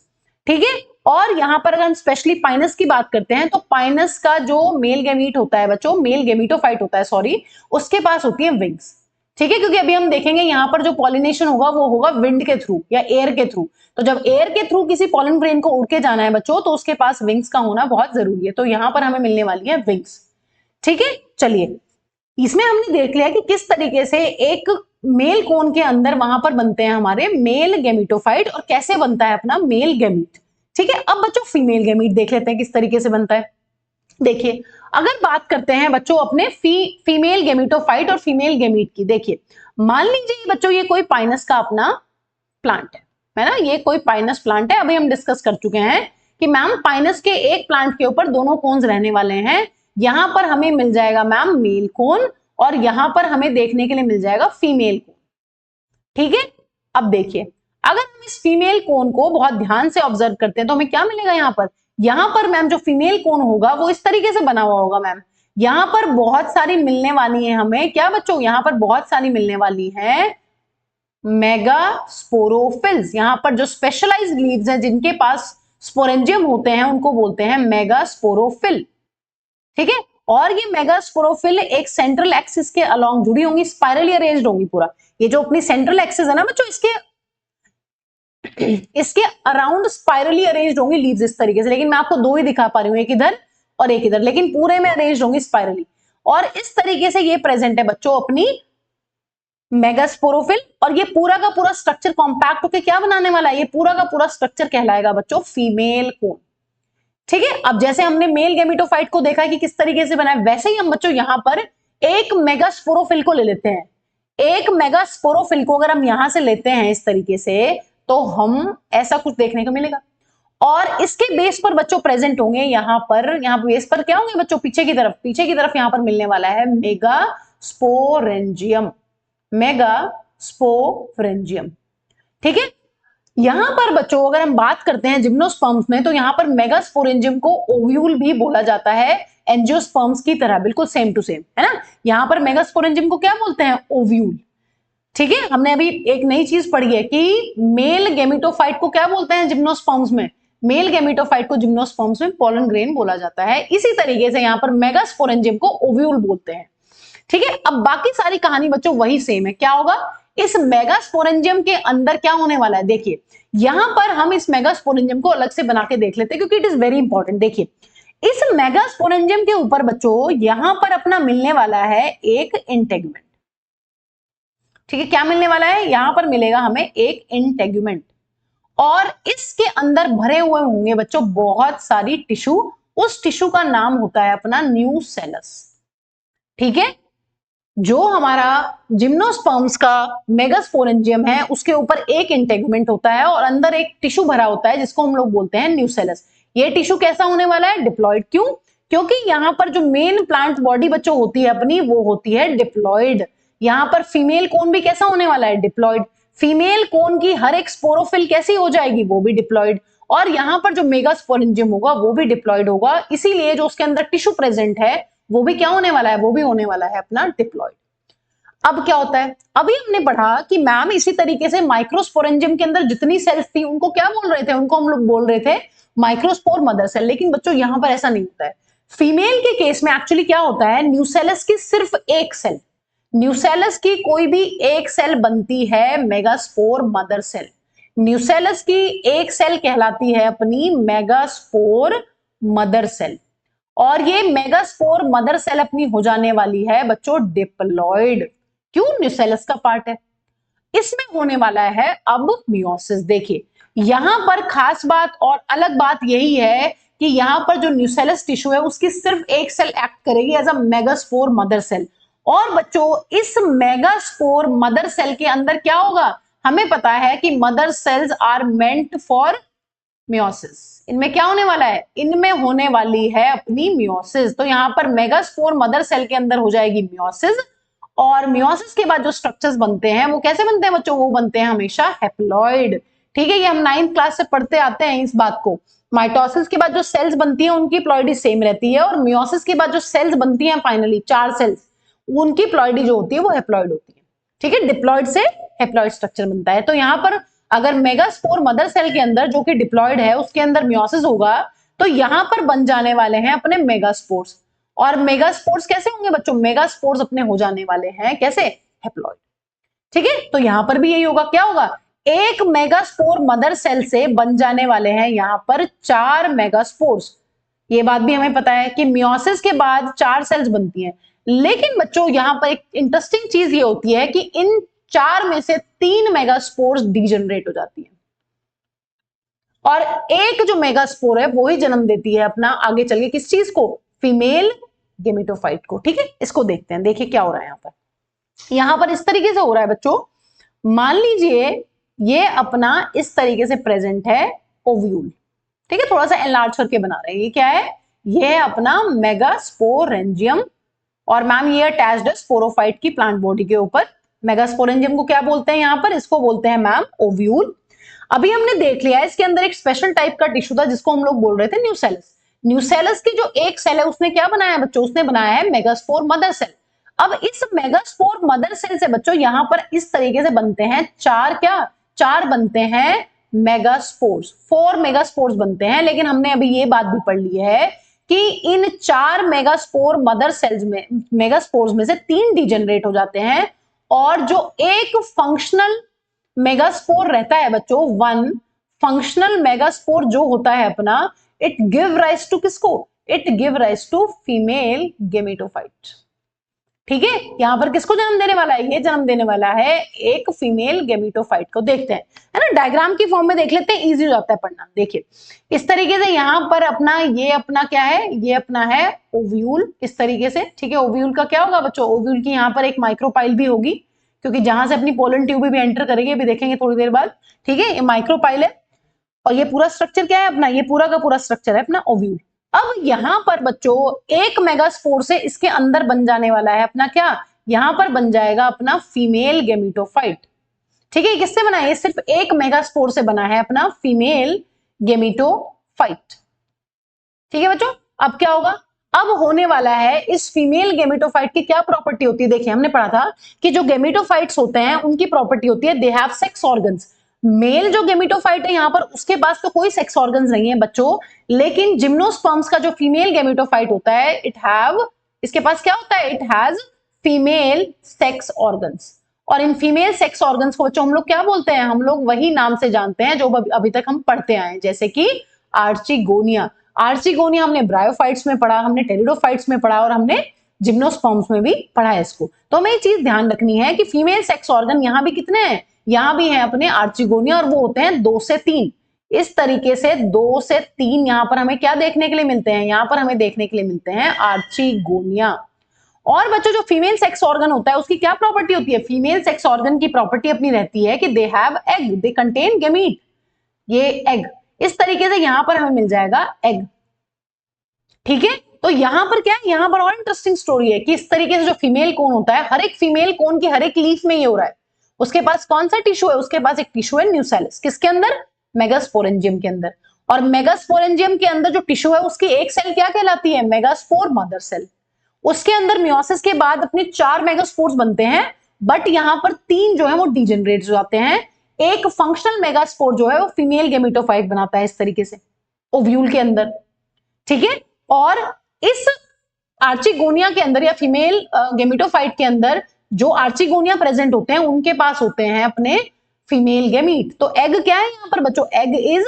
ठीक है, और यहां पर अगर हम स्पेशली पाइनस की बात करते हैं तो पाइनस का जो मेल गेमीट होता है बच्चों, मेल गेमिटोफाइट होता है सॉरी, उसके पास होती है विंग्स। ठीक है, क्योंकि अभी हम देखेंगे यहां पर जो पॉलिनेशन होगा वो होगा विंड के थ्रू या एयर के थ्रू। तो जब एयर के थ्रू किसी पॉलन ग्रेन को उड़ के जाना है बच्चों, तो उसके पास विंग्स का होना बहुत जरूरी है। तो यहां पर हमें मिलने वाली है विंग्स। ठीक है, चलिए इसमें हमने देख लिया कि किस तरीके से एक मेल कोन के अंदर वहां पर बनते हैं हमारे मेल गेमिटोफाइट और कैसे बनता है अपना मेल गेमीट। ठीक है, अब बच्चों फीमेल गेमीट देख लेते हैं किस तरीके से बनता है। देखिए, अगर बात करते हैं बच्चों अपने फीमेल गेमिटोफाइट और फीमेल गेमीट की, देखिए मान लीजिए बच्चों ये कोई पाइनस का अपना प्लांट है ना, ये कोई पाइनस प्लांट है। अभी हम डिस्कस कर चुके हैं कि मैम पाइनस के एक प्लांट के ऊपर दोनों कोन्स रहने वाले हैं। यहां पर हमें मिल जाएगा मैम मेल कोन और यहां पर हमें देखने के लिए मिल जाएगा फीमेल कोन। ठीक है, अब देखिए अगर हम इस फीमेल कोन को बहुत ध्यान से ऑब्जर्व करते हैं तो हमें क्या मिलेगा यहां पर मैम जो फीमेल कोन होगा वो इस तरीके से बना हुआ होगा मैम। यहां पर बहुत सारी मिलने वाली है हमें क्या बच्चों, यहां पर बहुत सारी मिलने वाली है मेगास्पोरोफिल्स। यहां पर जो स्पेशलाइज्ड लीव्स हैं जिनके पास स्पोरेंजियम होते हैं उनको बोलते हैं मेगास्पोरोफिल। ठीक है, और ये मेगास्पोरोफिल एक सेंट्रल एक्सिस के अलोंग जुड़ी होंगी, स्पाइरली अरेंज्ड होंगी पूरा। ये जो अपनी सेंट्रल एक्सिस है ना बच्चों, इसके अराउंड स्पाइरली अरेंज्ड होंगी लीव्स इस तरीके से। लेकिन मैं आपको दो ही दिखा पा रही हूं, एक इधर और एक इधर, लेकिन पूरे में अरेंज्ड होंगी स्पाइरली। और इस तरीके से ये प्रेजेंट है बच्चों अपनी मेगास्पोरोफिल। और ये पूरा का पूरा स्ट्रक्चर कॉम्पैक्ट होकर क्या बनाने वाला है, ये पूरा का पूरा स्ट्रक्चर कहलाएगा बच्चों फीमेल कोन। ठीक है, अब जैसे हमने मेल गेमिटोफाइट को देखा कि किस तरीके से बना है, वैसे ही हम बच्चों यहां पर एक मेगास्पोरोफिल को ले लेते हैं। एक मेगास्पोरोफिल को अगर हम यहां से लेते हैं इस तरीके से, तो हम ऐसा कुछ देखने को मिलेगा। और इसके बेस पर बच्चों प्रेजेंट होंगे यहां बेस पर क्या होंगे बच्चों, पीछे की तरफ यहां पर मिलने वाला है मेगास्पोरेंजियम, मेगास्पोरेंजियम। ठीक है, यहां पर बच्चों अगर हम बात करते हैं जिम्नोस्पर्म्स में, तो यहां पर मेगास्पोरेंजियम को ओव्यूल भी बोला जाता है एंजियोस्पर्म्स की तरह, बिल्कुल सेम टू सेम है ना। यहां पर मेगास्पोरेंजियम को क्या बोलते हैं, ओव्यूल। ठीक है, हमने अभी एक नई चीज पढ़ी है कि मेल गेमिटोफाइट को क्या बोलते हैं जिम्नोस्पर्म्स में, मेल गेमिटोफाइट को जिम्नोस्पर्म्स में पोलन ग्रेन बोला जाता है। इसी तरीके से यहां पर मेगास्पोरेंजियम को ओव्यूल बोलते हैं। ठीक है, अब बाकी सारी कहानी बच्चों वही सेम है। क्या होगा, इस मेगास्पोरेंजियम के अंदर क्या होने वाला है, देखिए यहां पर हम इस मेगास्पोरेंजियम को अलग से बना के देख लेते हैं क्योंकि इट इज वेरी इंपॉर्टेंट। देखिए इस मेगास्पोरेंजियम के ऊपर बच्चों यहां पर अपना मिलने वाला है एक इंटेगुमेंट। ठीक है, क्या मिलने वाला है, यहां पर मिलेगा हमें एक इंटेगुमेंट और इसके अंदर भरे हुए होंगे बच्चों बहुत सारी टिश्यू। उस टिश्यू का नाम होता है अपना न्यूसेलस। ठीक है, जो हमारा जिम्नोस्पर्म्स का मेगास्पोरेंजियम है उसके ऊपर एक इंटेगुमेंट होता है और अंदर एक टिश्यू भरा होता है जिसको हम लोग बोलते हैं न्यूसेलस। ये टिश्यू कैसा होने वाला है, डिप्लॉइड। क्यों, क्योंकि यहां पर जो मेन प्लांट बॉडी बच्चों होती है अपनी, वो होती है डिप्लॉइड। यहां पर फीमेल कोन भी कैसा होने वाला है, डिप्लॉइड। फीमेल कोन की हर एक स्पोरोफिल कैसी हो जाएगी, वो भी डिप्लॉइड। और यहां पर जो मेगास्पोरेंजियम होगा वो भी डिप्लॉइड होगा, इसीलिए जो उसके अंदर टिश्यू प्रेजेंट है वो भी क्या होने वाला है, वो भी होने वाला है अपना डिप्लॉइड। अब क्या होता है, अभी हमने पढ़ा कि मैम इसी तरीके से माइक्रोस्पोरेंजियम के अंदर जितनी सेल्स थी उनको क्या बोल रहे थे, उनको हम लोग बोल रहे थे माइक्रोस्पोर मदर सेल। लेकिन बच्चों यहां पर ऐसा नहीं होता है। फीमेल के केस में एक्चुअली क्या होता है, न्यूसेलस की सिर्फ एक सेल, न्यूसेलस की कोई भी एक सेल बनती है मेगास्पोर मदर सेल। न्यूसेलस की एक सेल कहलाती है अपनी मेगास्पोर मदर सेल, और ये मेगास्पोर मदर सेल अपनी हो जाने वाली है बच्चों डिप्लॉइड। क्यों? न्यूसेलस का पार्ट है। इसमें होने वाला है अब मियोसिस। देखिए यहां पर खास बात और अलग बात यही है कि यहां पर जो न्यूसेलस टिश्यू है उसकी सिर्फ एक सेल एक्ट करेगी as a megaspore mother cell. और बच्चों इस मेगास्पोर मदर सेल के अंदर क्या होगा? हमें पता है कि mother cells are meant for meiosis. इनमें क्या होने वाला है? इनमें होने वाली है अपनी मियोसिस। तो यहां पर मेगास्पोर मदर सेल के अंदर हो जाएगी मियोसिस, और मियोसिस के बाद जो स्ट्रक्चर्स बनते हैं वो कैसे बनते हैं बच्चों? वो बनते हैं हमेशा हैप्लॉइड। ठीक है, ये हम 9th क्लास से पढ़ते आते हैं इस बात को। माइटोसिस के बाद जो सेल्स बनती है उनकी प्लॉइडी सेम रहती है, और मियोसिस के बाद जो सेल्स बनती हैं फाइनली 4 सेल्स, उनकी प्लॉइडी जो होती है वो हैप्लॉइड होती है। ठीक है, डिप्लॉइड से हैप्लॉइड स्ट्रक्चर बनता है। तो यहां पर अगर मेगास्पोर मदर सेल के अंदर जो कि डिप्लॉइड है उसके अंदर मियोसिस होगा, तो यहां पर बन जाने वाले हैं अपने मेगास्पोर्स। और मेगास्पोर्स कैसे होंगे बच्चों? मेगास्पोर्स अपने हो जाने वाले हैं कैसे? हैप्लॉइड। ठीक है, तो यहां पर भी यही होगा। क्या होगा? एक मेगास्पोर मदर सेल से बन जाने वाले हैं यहां पर 4 मेगास्पोर्स। ये बात भी हमें पता है कि मियोसिस के बाद 4 सेल्स बनती हैं, लेकिन बच्चों यहां पर एक इंटरेस्टिंग चीज ये होती है कि इन 4 में से 3 मेगास्पोर्स डीजनरेट हो जाती हैं, और एक जो मेगास्पोर है वो ही जन्म देती है अपना आगे चल के किस चीज को? फीमेल गेमेटोफाइट को। ठीक है, इसको देखते हैं। देखिए क्या हो रहा है यहां पर इस तरीके से हो रहा है बच्चों। मान लीजिए ये अपना इस तरीके से प्रेजेंट है ओव्यूल। ठीक है, थोड़ा सा एनलार्ज करके बना रहे हैं। ये क्या है? ये है अपना मेगास्पोरेंजियम, और मैम ये अटैच्ड है स्पोरोफाइट की प्लांट बॉडी के ऊपर। मेगास्पोरेंजियम को क्या बोलते हैं यहां पर? इसको बोलते हैं मैम ओव्यूल। अभी हमने देख लिया है इसके अंदर एक स्पेशल टाइप का टिश्यू था जिसको हम लोग बोल रहे थे न्यूसेलस। न्यूसेलस की जो एक सेल है उसने क्या बनाया है बच्चों? उसने बनाया है मेगास्पोर मदर सेल। अब इस मेगास्पोर मदर सेल से बच्चों यहां पर इस तरीके से बनते हैं 4 क्या? 4 बनते हैं मेगास्पोर्स। 4 मेगास्पोर्स बनते हैं, लेकिन हमने अभी ये बात भी पढ़ ली है कि इन 4 मेगास्पोर मदर सेल्स में, मेगास्पोर्स में से 3 डिजेनरेट हो जाते हैं, और जो एक फंक्शनल मेगास्पोर रहता है बच्चों, 1 फंक्शनल मेगास्पोर जो होता है अपना, इट गिव राइज टू किसको? It give rise to female gametophyte. ठीक है, यहां पर किसको जन्म देने वाला है? ये जन्म देने वाला है एक फीमेल गेमेटोफाइट को। देखते हैं, है ना, डायग्राम की फॉर्म में देख लेते हैं, इजी हो जाता है पढ़ना। देखिए इस तरीके से यहां पर अपना ये अपना क्या है? ये अपना है ओव्यूल इस तरीके से। ठीक है, ओव्यूल का क्या होगा बच्चों? ओव्यूल की यहां पर एक माइक्रोपाइल भी होगी, क्योंकि जहां से अपनी पोलन ट्यूब भी एंटर करेगी, अभी देखेंगे थोड़ी देर बाद। ठीक है, ये माइक्रोपाइल है, और ये पूरा स्ट्रक्चर क्या है अपना? ये पूरा का पूरा स्ट्रक्चर है अपना ओव्यूल। अब यहां पर बच्चों एक मेगास्पोर से इसके अंदर बन जाने वाला है अपना क्या? यहां पर बन जाएगा अपना फीमेल गेमेटोफाइट। ठीक है, किससे बना है? ये सिर्फ एक मेगास्पोर से बना है अपना फीमेल गेमेटोफाइट। ठीक है बच्चों, अब क्या होगा? अब होने वाला है इस फीमेल गेमेटोफाइट की क्या प्रॉपर्टी होती है? देखिए हमने पढ़ा था कि जो गेमेटोफाइट्स होते हैं उनकी प्रॉपर्टी होती है they have sex organs. Male जो गेमेटोफाइट है यहां पर उसके पास तो कोई सेक्स ऑर्गन्स नहीं है बच्चों, लेकिन जिम्नोस्पर्म्स का जो फीमेल गेमेटोफाइट होता है इट हैव, इसके पास क्या होता है? It has female sex organs. और इन फीमेल सेक्स ऑर्गन्स को बच्चों हम लोग क्या बोलते हैं? हम लोग वही नाम से जानते हैं जो अभी तक हम पढ़ते आए हैं, जैसे कि आर्चिगोनिया। आर्चिगोनिया हमने ब्रायोफाइट्स में पढ़ा, हमने टेरिडोफाइट्स में पढ़ा, और हमने जिम्नोस्पर्म्स में भी पढ़ा है इसको। तो हमें ये चीज ध्यान रखनी है कि फीमेल सेक्स ऑर्गन यहां भी कितने हैं? यहां भी हैं अपने आर्चिगोनिया, और वो होते हैं 2 से 3। इस तरीके से 2 से 3 यहां पर हमें क्या देखने के लिए मिलते हैं? यहां पर हमें देखने के लिए मिलते हैं आर्चिगोनिया। और बच्चों जो फीमेल सेक्स ऑर्गन होता है उसकी क्या प्रॉपर्टी होती है? फीमेल सेक्स ऑर्गन की प्रॉपर्टी अपनी रहती है कि they have egg, they contain gamete. ये एग, इस तरीके से यहां पर हमें मिल जाएगा एग। ठीक है, तो यहां पर क्या है? यहां पर और इंटरेस्टिंग स्टोरी है कि इस तरीके से जो फीमेल कोन होता है, हर एक फीमेल कोन की हर एक लीफ में ये हो रहा है। उसके पास कौन सा टिश्यू है? उसके पास एक टिश्यू है न्यूसेलस। किसके अंदर? मेगास्पोरेंजियम के अंदर। और मेगास्पोरेंजियम के अंदर जो टिश्यू है उसकी एक सेल क्या कहलाती है? Megaspore mother cell. उसके अंदर मियोसिस के बाद अपने 4 मेगास्पोर्स बनते हैं, बट यहां पर 3 जो है वो डिजेनरेट हो जाते हैं। एक फंक्शनल मेगास्पोर जो है वो फीमेल गेमेटोफाइट बनाता है इस तरीके से ओव्यूल के अंदर। ठीक है, और इस आर्चिगोनिया के अंदर या फीमेल गेमेटोफाइट के अंदर जो आर्चिगोनिया प्रेजेंट होते हैं उनके पास होते हैं अपने फीमेल गैमीट। तो एग क्या है यहाँ पर बच्चों, एग इज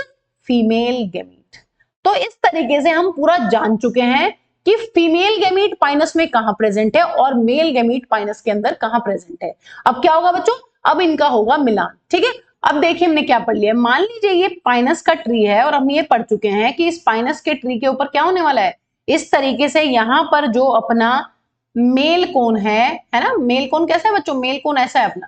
फीमेल गैमीट। तो इस तरीके से हम पूरा जान चुके हैं कि फीमेल गैमीट पाइनस में कहां प्रेजेंट है और मेल गैमीट पाइनस के अंदर कहां प्रेजेंट है। अब क्या होगा बच्चों, अब इनका होगा मिलान। ठीक है, अब देखिए हमने क्या पढ़ लिया। मान लीजिए ये पाइनस का ट्री है और हम ये पढ़ चुके हैं कि इस पाइनस के ट्री के ऊपर क्या होने वाला है, इस तरीके से यहां पर जो अपना मेल कोन है ना, मेल कोन कैसा है बच्चों, मेल कोन ऐसा है अपना,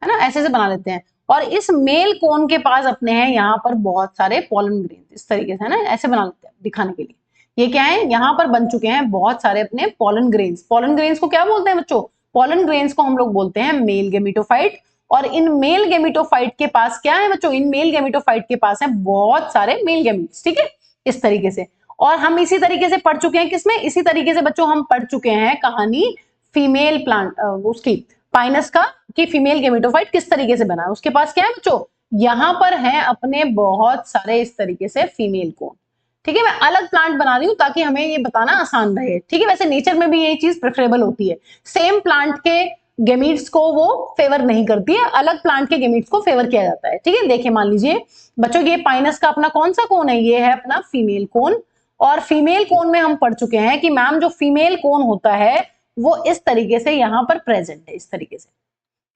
है ना, ऐसे से बना लेते हैं। और इस मेल कोन के पास अपने हैं यहाँ पर बहुत सारे पॉलन ग्रेन, इस तरीके से, है ना, ऐसे बना लेते हैं दिखाने के लिए। ये क्या है, यहाँ पर बन चुके हैं बहुत सारे अपने पॉलन ग्रेन्स। पॉलन ग्रेन्स को क्या बोलते हैं बच्चों, पॉलन ग्रेन्स को हम लोग बोलते हैं मेल गेमिटोफाइट। और इन मेल गेमिटोफाइट के पास क्या है बच्चों, इन मेल गेमिटोफाइट के पास है बहुत सारे मेल गेमिट्स। ठीक है, इस तरीके से। और हम इसी तरीके से पढ़ चुके हैं किसमें, इसी तरीके से बच्चों हम पढ़ चुके हैं कहानी फीमेल प्लांट उसकी पाइनस का, कि फीमेल गेमिटोफाइट किस तरीके से बना है। उसके पास क्या है बच्चों, यहां पर है अपने बहुत सारे इस तरीके से फीमेल कोन। ठीक है, मैं अलग प्लांट बना रही हूं ताकि हमें ये बताना आसान रहे। ठीक है, वैसे नेचर में भी यही चीज प्रेफरेबल होती है, सेम प्लांट के गेमिट्स को वो फेवर नहीं करती है, अलग प्लांट के गेमिट्स को फेवर किया जाता है। ठीक है, देखिए मान लीजिए बच्चों ये पाइनस का अपना कौन सा कोन है, ये है अपना फीमेल कोन। और फीमेल कोन में हम पढ़ चुके हैं कि मैम जो फीमेल कोन होता है वो इस तरीके से यहां पर प्रेजेंट है, इस तरीके से।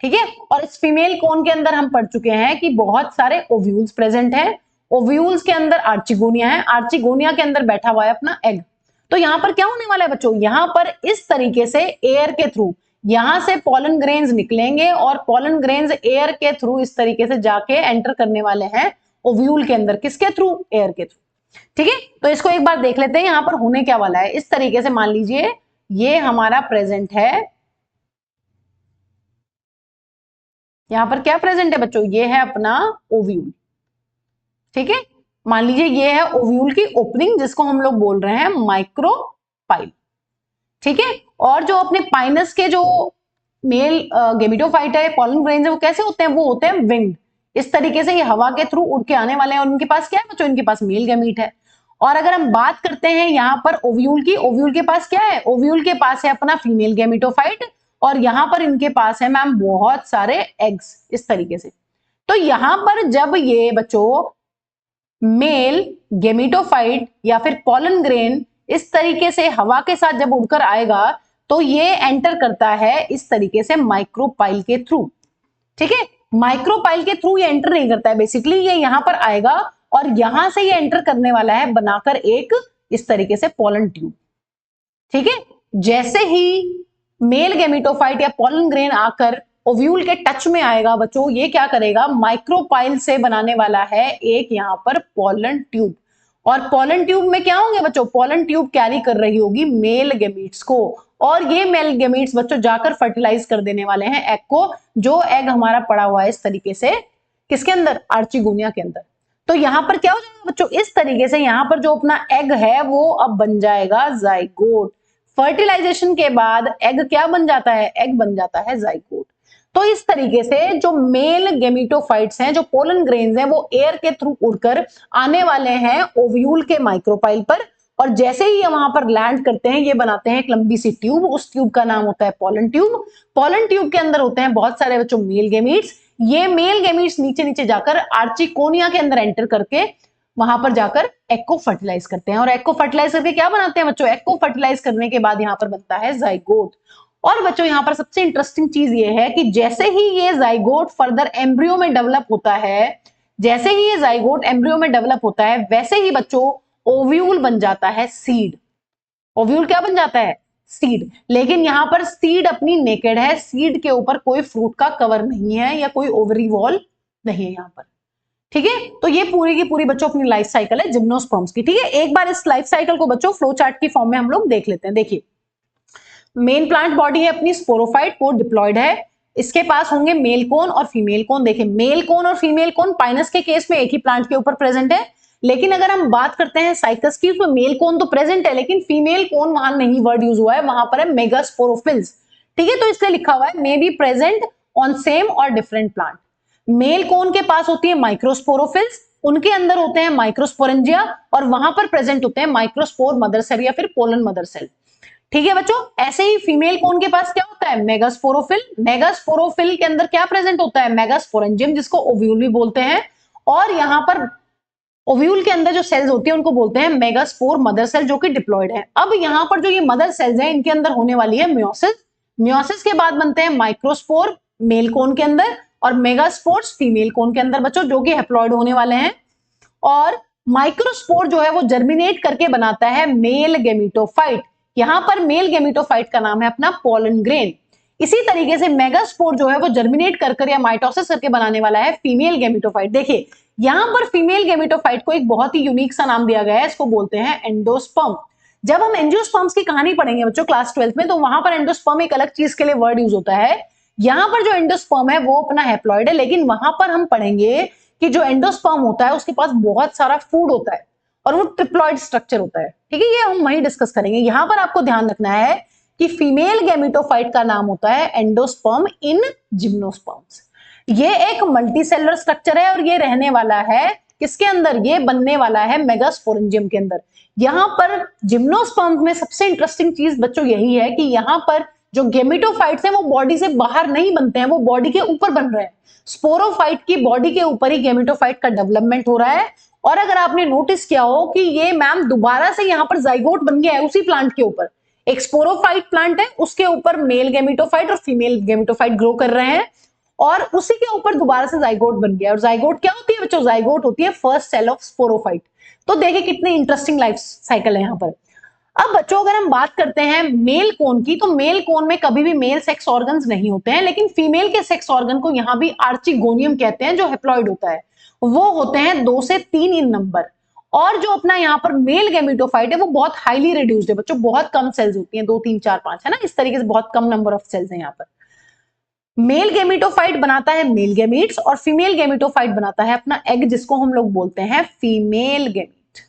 ठीक है, और इस फीमेल कोन के अंदर हम पढ़ चुके हैं कि बहुत सारे ओव्यूल्स प्रेजेंट हैं। ओव्यूल्स के अंदर आर्चिगोनिया है, आर्चिगोनिया के अंदर बैठा हुआ है अपना एग। तो यहां पर क्या होने वाला है बच्चों, यहां पर इस तरीके से एयर के थ्रू यहां से पॉलन ग्रेन्स निकलेंगे और पॉलन ग्रेन्स एयर के थ्रू इस तरीके से जाके एंटर करने वाले हैं ओव्यूल के अंदर, किसके थ्रू, एयर के थ्रू। ठीक है, तो इसको एक बार देख लेते हैं यहां पर होने क्या वाला है। इस तरीके से मान लीजिए ये हमारा प्रेजेंट है, यहां पर क्या प्रेजेंट है बच्चों, ये है अपना ओव्यूल। ठीक है, मान लीजिए ये है ओव्यूल की ओपनिंग जिसको हम लोग बोल रहे हैं माइक्रोपाइल। ठीक है, और जो अपने पाइनस के जो मेल गेमिटोफाइट है, पॉलन ग्रेन्स है, वो कैसे होते हैं, वो होते हैं विंग्ड। इस तरीके से ये हवा के थ्रू उड़ के आने वाले हैं और उनके पास क्या है बच्चों, इनके पास मेल गैमीट है। और अगर हम बात करते हैं यहाँ पर ओव्यूल की, ओव्यूल के पास क्या है, ओव्यूल के पास है अपना फीमेल गैमिटोफाइट और यहां पर इनके पास है मैम बहुत सारे एग्स, इस तरीके से। तो यहां पर जब ये बच्चों मेल गेमिटोफाइट या फिर पॉलन ग्रेन इस तरीके से हवा के साथ जब उड़कर आएगा तो ये एंटर करता है इस तरीके से माइक्रोपाइल के थ्रू। ठीक है, माइक्रोपाइल के थ्रू ये एंटर नहीं करता है, बेसिकली ये यहां पर आएगा और यहां से ये एंटर करने वाला है बनाकर एक इस तरीके से पॉलन ट्यूब। ठीक है, जैसे ही मेल गेमिटोफाइट या पॉलन ग्रेन आकर ओव्यूल के टच में आएगा बच्चों, ये क्या करेगा, माइक्रोपाइल से बनाने वाला है एक यहां पर पॉलन ट्यूब। और पॉलन ट्यूब में क्या होंगे बच्चों, पॉलन ट्यूब कैरी कर रही होगी मेल गेमीट्स को और ये मेल गेमीट्स बच्चों जाकर फर्टिलाइज कर देने वाले हैं एग को, जो एग हमारा पड़ा हुआ है इस तरीके से किसके अंदर, आर्चिगोनिया के अंदर। तो यहां पर क्या हो जाएगा बच्चों, इस तरीके से यहां पर जो अपना एग है वो अब बन जाएगा जाइगोट। फर्टिलाइजेशन के बाद एग क्या बन जाता है, एग बन जाता है जाइगोट। तो इस तरीके से जो मेल गेमिटोफाइट्स हैं, जो पोलन ग्रेन्स हैं, वो एयर के थ्रू उड़कर आने वाले हैं ओव्यूल के माइक्रोपाइल पर और जैसे ही वहां पर लैंड करते हैं ये बनाते हैं एक लंबी सी ट्यूब, उस ट्यूब का नाम होता है पॉलन ट्यूब। पॉलन ट्यूब के अंदर होते हैं बहुत सारे बच्चों मेल गेमीट्स। ये मेल गेमीट्स नीचे नीचे जाकर आर्चिकोनिया के अंदर एंटर करके वहां पर जाकर एग को फर्टिलाइज करते हैं और एग को फर्टिलाइज करके क्या बनाते हैं बच्चों, एग को फर्टिलाइज करने के बाद यहां पर बनता है जाइगोट। और बच्चों यहां पर सबसे इंटरेस्टिंग चीज ये है कि जैसे ही ये जाइगोट फर्दर एम्ब्रियो में डेवलप होता है, जैसे ही ये जाइगोट एम्ब्रियो में डेवलप होता है वैसे ही बच्चों ओव्यूल बन जाता है सीड। ओव्यूल क्या बन जाता है, सीड। लेकिन यहां पर सीड अपनी नेकेड है, सीड के ऊपर कोई फ्रूट का कवर नहीं है या कोई ओवरी वॉल नहीं है यहां पर। ठीक है, तो ये पूरी की पूरी बच्चों अपनी लाइफ साइकिल है जिम्नोस्पर्म्स की। ठीक है, एक बार इस लाइफ साइकिल को बच्चों फ्लो चार्ट की फॉर्म में हम लोग देख लेते हैं। देखिए मेन प्लांट बॉडी है अपनी स्पोरोफाइट, वो डिप्लॉयड है, इसके पास होंगे मेल कोन और फीमेल कोन। देखिए मेल कोन और फीमेल कोन पाइनस के केस में एक ही प्लांट के ऊपर प्रेजेंट है, लेकिन अगर हम बात करते हैं साइकस की उसमें मेल कोन तो प्रेजेंट है लेकिन फीमेल कोन वहां नहीं वर्ड यूज हुआ है, वहां पर है मेगास्पोरोफिल्स। ठीक है, तो इसलिए लिखा हुआ है may be present on same और डिफरेंट प्लांट। मेल कोन के पास होती है माइक्रोस्पोरोफिल्स, उनके अंदर होते हैं माइक्रोस्पोरेंजिया और वहां पर प्रेजेंट होते हैं माइक्रोस्पोर मदर सेल या फिर पोलन मदर सेल। ठीक है बच्चों, ऐसे ही फीमेल कोन के पास क्या होता है, मेगास्पोरोफिल। मेगास्पोरोफिल के अंदर क्या प्रेजेंट होता है, मेगास्पोरेंजियम, जिसको ओव्यूल भी बोलते हैं। और यहां पर ओव्यूल के अंदर जो सेल्स होती है उनको बोलते हैं मेगास्पोर मदर सेल, जो कि डिप्लॉयड है। अब यहां पर जो ये मदर सेल्स हैं इनके अंदर होने वाली है मियोसिस। मियोसिस के बाद बनते हैं माइक्रोस्पोर मेल कोन के अंदर और मेगास्पोर्स फीमेल कोन के अंदर बच्चों, जो कि हैप्लॉयड होने वाले हैं। और माइक्रोस्पोर जो है वो जर्मिनेट करके बनाता है मेल गेमिटोफाइट। यहां पर मेल गेमिटोफाइट का नाम है अपना पोलन ग्रेन। इसी तरीके से मेगास्पोर जो है वो जर्मिनेट कर या माइटोसिस करके बनाने वाला है फीमेल गेमिटोफाइट। देखिए यहां पर फीमेल गेमिटोफाइट को एक बहुत ही यूनिक सा नाम दिया गया है, इसको बोलते हैं एंडोस्पर्म। जब हम एंजियोस्पर्म्स की कहानी पढ़ेंगे बच्चों क्लास 12 में, तो वहां पर एंडोस्पर्म एक अलग चीज के लिए वर्ड यूज होता है। यहां पर जो एंडोस्पर्म है वो अपना हैप्लॉइड है, लेकिन वहां पर हम पढ़ेंगे कि जो एंडोस्पर्म होता है उसके पास बहुत सारा फूड होता है और वो ट्रिप्लॉइड स्ट्रक्चर होता है। ठीक है, ये हम वहीं डिस्कस करेंगे। यहां पर आपको ध्यान रखना है कि फीमेल गेमिटोफाइट का नाम होता है एंडोस्पर्म इन जिम्नोस्पर्म्स। ये एक मल्टीसेलुलर स्ट्रक्चर है और ये रहने वाला है किसके अंदर, ये बनने वाला है मेगास्पोरेंजियम के अंदर। यहां पर जिम्नोस्पर्म्स में सबसे इंटरेस्टिंग चीज बच्चों यही है कि यहां पर जो गेमिटोफाइट्स हैं वो बॉडी से बाहर नहीं बनते हैं, वो बॉडी के ऊपर बन रहे हैं। स्पोरोफाइट की बॉडी के ऊपर ही गेमिटोफाइट का डेवलपमेंट हो रहा है। और अगर आपने नोटिस किया हो कि ये मैम दोबारा से यहां पर जाइगोट बन गया है उसी प्लांट के ऊपर, एक स्पोरोफाइट प्लांट है उसके ऊपर मेल गेमिटोफाइट और फीमेल गेमिटोफाइट ग्रो कर रहे हैं और उसी के ऊपर दोबारा से जाइगोट बन गया। और जाइगोट क्या होती है बच्चों, जाइगोट होती है फर्स्ट सेल ऑफ स्पोरोफाइट। तो देखिए कितनी इंटरेस्टिंग लाइफ साइकिल है यहां पर। अब बच्चों अगर हम बात करते हैं मेल कोन की, तो मेल कोन में कभी भी मेल सेक्स ऑर्गन्स नहीं होते हैं, लेकिन फीमेल के सेक्स ऑर्गन को यहां भी आर्चिगोनियम कहते हैं, जो हैप्लॉइड होता है। वो होते हैं 2 से 3 इन नंबर। और जो अपना यहाँ पर मेल गेमिटोफाइट है वो बहुत हाईली रिड्यूस्ड है बच्चों, बहुत कम सेल्स होती हैं, 2 3 4 5 है ना, इस तरीके से बहुत कम नंबर ऑफ सेल्स है यहाँ पर। मेल गेमिटोफाइट बनाता है मेल गेमीट्स और फीमेल गेमिटोफाइट बनाता है अपना एग, जिसको हम लोग बोलते हैं फीमेल गेमीट।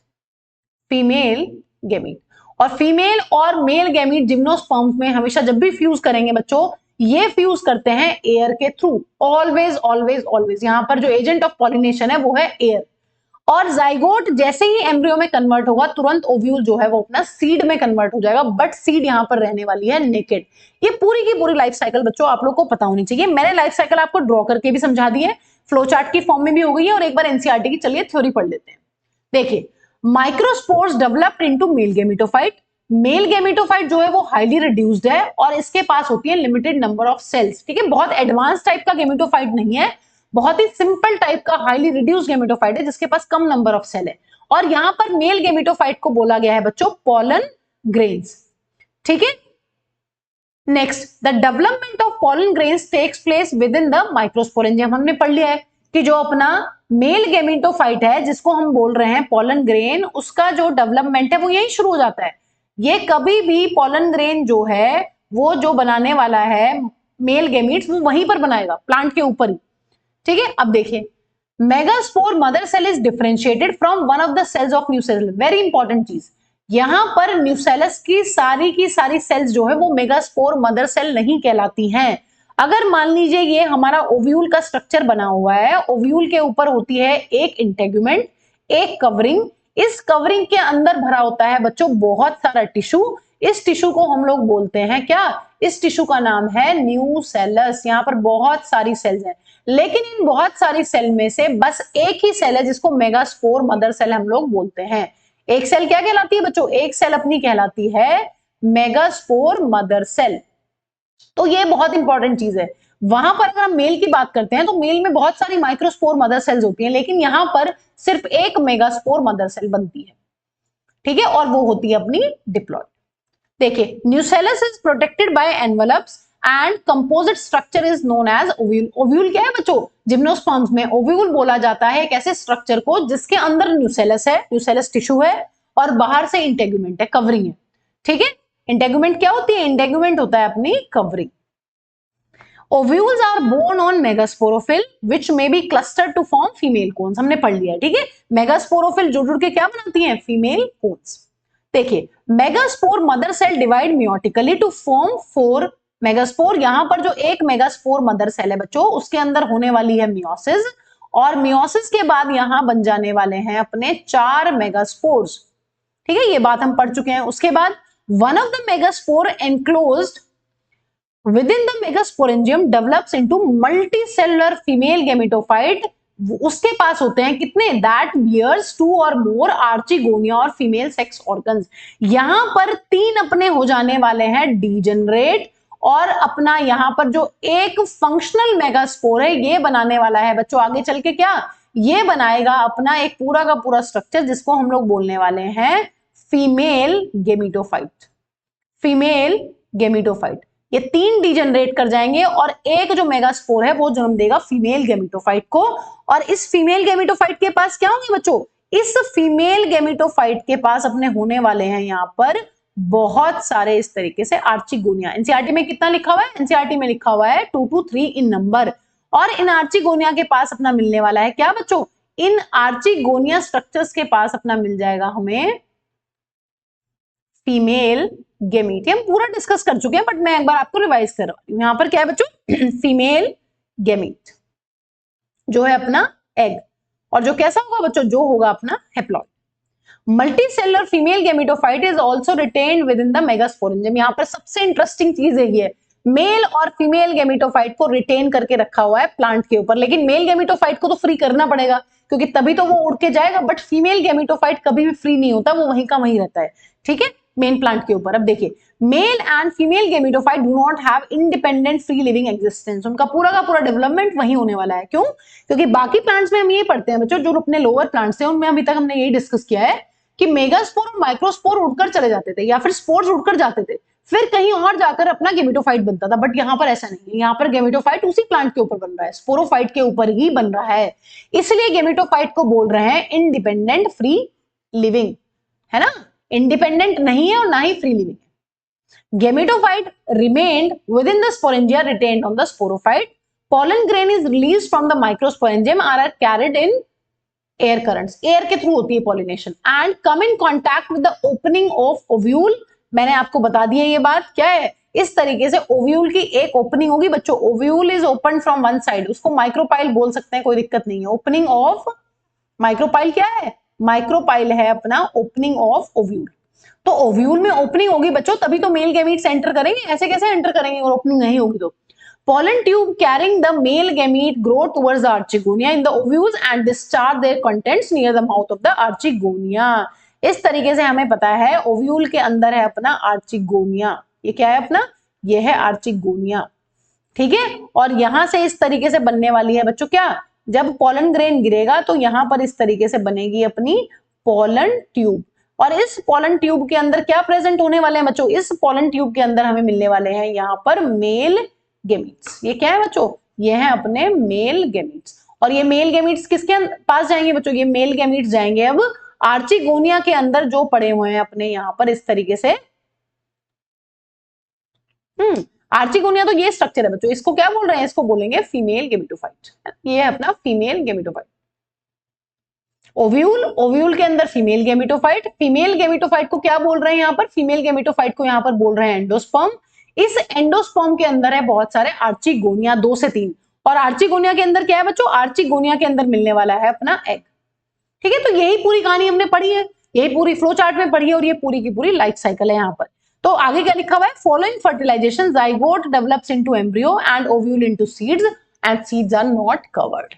फीमेल गेमीट और फीमेल और मेल गेमीट जिम्नोस्पर्म्स में हमेशा जब भी फ्यूज करेंगे बच्चों, ये फ्यूज करते हैं एयर के थ्रू। ऑलवेज ऑलवेज ऑलवेज यहां पर जो एजेंट ऑफ पॉलिनेशन है वो है एयर। और जाइगोट जैसे ही एम्ब्रियो में कन्वर्ट होगा तुरंत ओव्यूल जो है वो अपना सीड में कन्वर्ट हो जाएगा, बट सीड यहां पर रहने वाली है नेकेड। ये पूरी की पूरी लाइफ साइकिल बच्चों आप लोग को पता होनी चाहिए। मैंने लाइफ साइकिल आपको ड्रॉ करके भी समझा दी है, फ्लो चार्ट की फॉर्म में भी हो गई है, और एक बार एनसीईआरटी की चलिए थ्योरी पढ़ लेते हैं। देखिए microspores developed into male gametophyte. Male gametophyte जो है वो हाईली रिड्यूस्ड है और इसके पास होती है लिमिटेड नंबर ऑफ सेल्स। ठीक है, बहुत एडवांस टाइप का गेमिटोफाइट नहीं है, बहुत ही सिंपल टाइप का हाईली रिड्यूस्ड गेमिटोफाइट है जिसके पास कम नंबर ऑफ सेल है। और यहां पर मेल गेमिटोफाइट को बोला गया है बच्चों पोलन ग्रेन्स। ठीक है, next the development of pollen grains takes place within the microsporangium. हमने पढ़ लिया है कि जो अपना मेल गेमिटोफाइट है जिसको हम बोल रहे हैं पोलन ग्रेन, उसका जो डेवलपमेंट है वो यही शुरू हो जाता है। ये कभी भी पोलन ग्रेन जो है वो जो बनाने वाला है मेल गेमिट्स वो वहीं पर बनाएगा, प्लांट के ऊपर ही। ठीक है, अब देखिए megaspore mother cell is differentiated from one of the cells of nucellus. Very important चीज, यहां पर न्यूसेलस की सारी सेल्स जो है वो मेगास्पोर मदर सेल नहीं कहलाती हैं। अगर मान लीजिए ये हमारा ओव्यूल का स्ट्रक्चर बना हुआ है, ओव्यूल के ऊपर होती है एक इंटेगुमेंट, एक कवरिंग, इस कवरिंग के अंदर भरा होता है बच्चों बहुत सारा टिश्यू। इस टिश्यू को हम लोग बोलते हैं क्या, इस टिश्यू का नाम है न्यूसेलस। यहाँ पर बहुत सारी सेल्स हैं, लेकिन इन बहुत सारी सेल में से बस एक ही सेल है जिसको मेगास्पोर मदर सेल हम लोग बोलते हैं। एक सेल क्या कहलाती है बच्चों, एक सेल अपनी कहलाती है मेगास्पोर मदर सेल। तो ये बहुत इंपॉर्टेंट चीज है। वहां पर अगर हम मेल की बात करते हैं तो मेल में बहुत सारी माइक्रोस्पोर मदर सेल्स होती हैं, लेकिन यहां पर सिर्फ एक मेगास्पोर मदर सेल बनती है। ठीक है, और वो होती है अपनी डिप्लॉयड। देखिए nucellus is protected by envelopes and composite structure is known as ovule. Ovule क्या है बच्चों, जिम्नोस्पर्म्स में ओव्यूल बोला जाता है एक ऐसे स्ट्रक्चर को जिसके अंदर न्यूसेलस है, न्यूसेलस टिश्यू है और बाहर से इंटेगुमेंट है, कवरिंग है। ठीक है, इंटेगुमेंट क्या होती है, इंटेगुमेंट होता है अपनी covering. Ovules are borne on megasporophyll which may be clustered to form female cones. हमने पढ़ लिया है। ठीक है, मेगास्पोरोफिल जुड़ के क्या बनाती हैं, फीमेल कोन्स। देखिए megaspore mother cell divide meiotically to form 4 megaspore. यहां पर जो एक मेगास्पोर मदर सेल है बच्चों उसके अंदर होने वाली है मियोसिस, और मियोसिस के बाद यहां बन जाने वाले हैं अपने 4 मेगास्पोर्स। ठीक है, ये बात हम पढ़ चुके हैं। उसके बाद one of the megaspore enclosed within the megasporangium develops into multicellular female gametophyte. उसके पास होते हैं कितने, that bears 2 or more archegonia और female sex organs. यहां पर 3 अपने हो जाने वाले हैं degenerate, और अपना यहां पर जो एक फंक्शनल मेगास्पोर है ये बनाने वाला है बच्चों आगे चल के क्या, ये बनाएगा अपना एक पूरा का पूरा स्ट्रक्चर जिसको हम लोग बोलने वाले हैं फीमेल गेमिटोफाइट. फीमेल गेमिटोफाइट ये 3 डिजेनरेट कर जाएंगे और एक जो मेगास्पोर है वो जन्म देगा फीमेल गेमिटोफाइट को. और इस फीमेल गेमिटोफाइट के पास क्या होंगे बच्चों, इस फीमेल गेमिटोफाइट के पास अपने होने वाले हैं यहां पर बहुत सारे इस तरीके से आर्चिगोनिया. एनसीईआरटी में कितना लिखा हुआ है, एनसीईआरटी में लिखा हुआ है 2 to 3 इन नंबर. और इन आर्चिगोनिया के पास अपना मिलने वाला है क्या बच्चों, इन आर्चिगोनिया स्ट्रक्चर्स के पास अपना मिल जाएगा हमें फीमेल गेमीट. हम पूरा डिस्कस कर चुके हैं बट मैं एक बार आपको रिवाइज कर रहा हूं. यहां पर क्या है बच्चों, फीमेल गेमीट जो है अपना एग, और जो कैसा होगा बच्चों, जो होगा अपना haploid. Multicellular female gametophyte is also retained with in the megasporangium. यहां पर सबसे इंटरेस्टिंग चीज है ये, मेल और फीमेल गेमिटोफाइट को रिटेन करके रखा हुआ है प्लांट के ऊपर. लेकिन मेल गेमिटोफाइट को तो फ्री करना पड़ेगा क्योंकि तभी तो वो उड़ के जाएगा, बट फीमेल गेमिटोफाइट कभी भी फ्री नहीं होता, वो वहीं का वहीं रहता है. ठीक है, मेन प्लांट के ऊपर. अब देखिए, male and female gametophyte do not have independent free living existence. उनका पूरा का पूरा डेवलपमेंट वहीं होने वाला है. क्यों, क्योंकि बाकी प्लांट्स में हम ये पढ़ते हैं बच्चों, जो अपने लोअर प्लांट्स हैं उनमें अभी तक हमने यही डिस्कस किया है कि मेगास्पोर और माइक्रोस्पोर उड़कर चले जाते थे या फिर स्पोर्स उड़कर जाते थे, फिर कहीं और जाकर अपना गेमिटोफाइट बनता था. बट यहाँ पर ऐसा नहीं है, यहाँ पर गेमिटोफाइट उसी प्लांट के ऊपर बन रहा है, स्पोरोफाइट के ऊपर ही बन रहा है. इसलिए गेमिटोफाइट को बोल रहे हैं इंडिपेंडेंट फ्री लिविंग, है ना. इंडिपेंडेंट नहीं है और ना ही फ्री लिविंग है. Gametophyte remained with in the sporangia retained on the sporophyte. pollen grain is released from the microsporangium are carried in air currents. Air के थ्रू होती है pollination. And come in contact with the opening of ovule. मैंने आपको बता दिया ये बात क्या है, इस तरीके से ओव्यूल की एक ओपनिंग होगी बच्चों. Ovule is open from one side, उसको माइक्रोपाइल बोल सकते हैं, कोई दिक्कत नहीं है. ओपनिंग ऑफ माइक्रोपाइल क्या है, माइक्रोपाइल है अपना ओपनिंग ऑफ ओव्यूल. तो ओव्यूल में ओपनिंग होगी बच्चों तभी तो मेल गैमीट्स एंटर करेंगे, ऐसे कैसे एंटर करेंगे और ओपनिंग नहीं होगी तो. Pollen tube carrying the male gamete grow towards the archegonia in the ovules and discharge their contents near the mouth of the archegonia. इस तरीके से हमें पता है ओव्यूल के अंदर है अपना आर्चिगोनिया. ये क्या है अपना, ये है आर्चिगोनिया. ठीक है, और यहां से इस तरीके से बनने वाली है बच्चों क्या, जब पॉलन ग्रेन गिरेगा तो यहां पर इस तरीके से बनेगी अपनी पॉलन ट्यूब. और इस पॉलन ट्यूब के अंदर क्या प्रेजेंट होने वाले हैं बच्चों, इस पॉलन ट्यूब के अंदर हमें मिलने वाले हैं यहां पर मेल गेमीट्स. ये क्या है बच्चों, ये है अपने मेल गेमीट्स. और ये मेल गेमीट्स किसके पास जाएंगे बच्चों, ये मेल गेमीट्स जाएंगे अब आर्चिगोनिया के अंदर जो पड़े हुए हैं अपने यहां पर इस तरीके से. आर्चिगोनिया तो ये स्ट्रक्चर है बच्चों, इसको क्या बोल रहे हैं, इसको बोलेंगे फीमेल गेमिटोफाइट. ये है अपना फीमेल गेमिटोफाइट. ओव्यूल, ओव्यूल के अंदर फीमेल गेमिटोफाइट. फीमेल गेमिटोफाइट को क्या बोल रहे हैं यहां पर, फीमेल गेमिटोफाइट को यहां पर बोल रहे हैं एंडोस्पर्म. इस एंडोस्पर्म के अंदर है बहुत सारे आर्चिगोनिया, 2 से 3. और आर्चिगोनिया के अंदर क्या है बच्चों, आर्चिगोनिया के अंदर मिलने वाला है अपना एग. ठीक है, तो यही पूरी कहानी हमने पढ़ी है, यही पूरी फ्लो चार्ट में पढ़ी है और ये पूरी की पूरी लाइफ साइकिल है यहाँ पर. तो आगे क्या लिखा हुआ है, following fertilization zygote develops into embryo and ovule into seeds and seeds are not covered.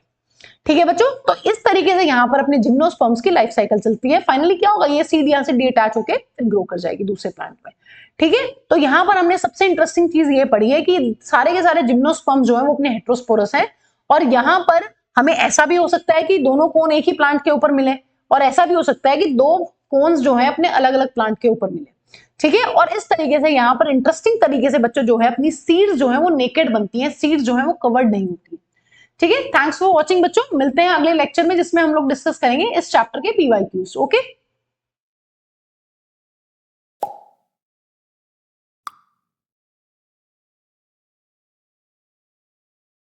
ठीक है बच्चों, तो इस तरीके से यहाँ पर अपने जिम्नोस्पर्म्स की लाइफ साइकिल चलती है. फाइनली क्या होगा, ये सीड यहाँ से डीअटैच होकर फिर ग्रो कर जाएगी दूसरे प्लांट में. ठीक है, तो यहाँ पर हमने सबसे इंटरेस्टिंग चीज ये पढ़ी है कि सारे के सारे जिम्नोस्पर्म्स जो है वो अपने हेट्रोस्पोरस है. और यहाँ पर हमें ऐसा भी हो सकता है कि दोनों कोन एक ही प्लांट के ऊपर मिले, और ऐसा भी हो सकता है कि 2 कोन्स जो है अपने अलग अलग प्लांट के ऊपर मिले. ठीक है, और इस तरीके से यहाँ पर इंटरेस्टिंग तरीके से बच्चों जो है अपनी सीड्स जो है वो नेकेड बनती है, सीड्स जो है वो कवर्ड नहीं होती. ठीक है, थैंक्स फॉर वॉचिंग बच्चों. मिलते हैं अगले लेक्चर में जिसमें हम लोग डिस्कस करेंगे इस चैप्टर के PYQs. ओके.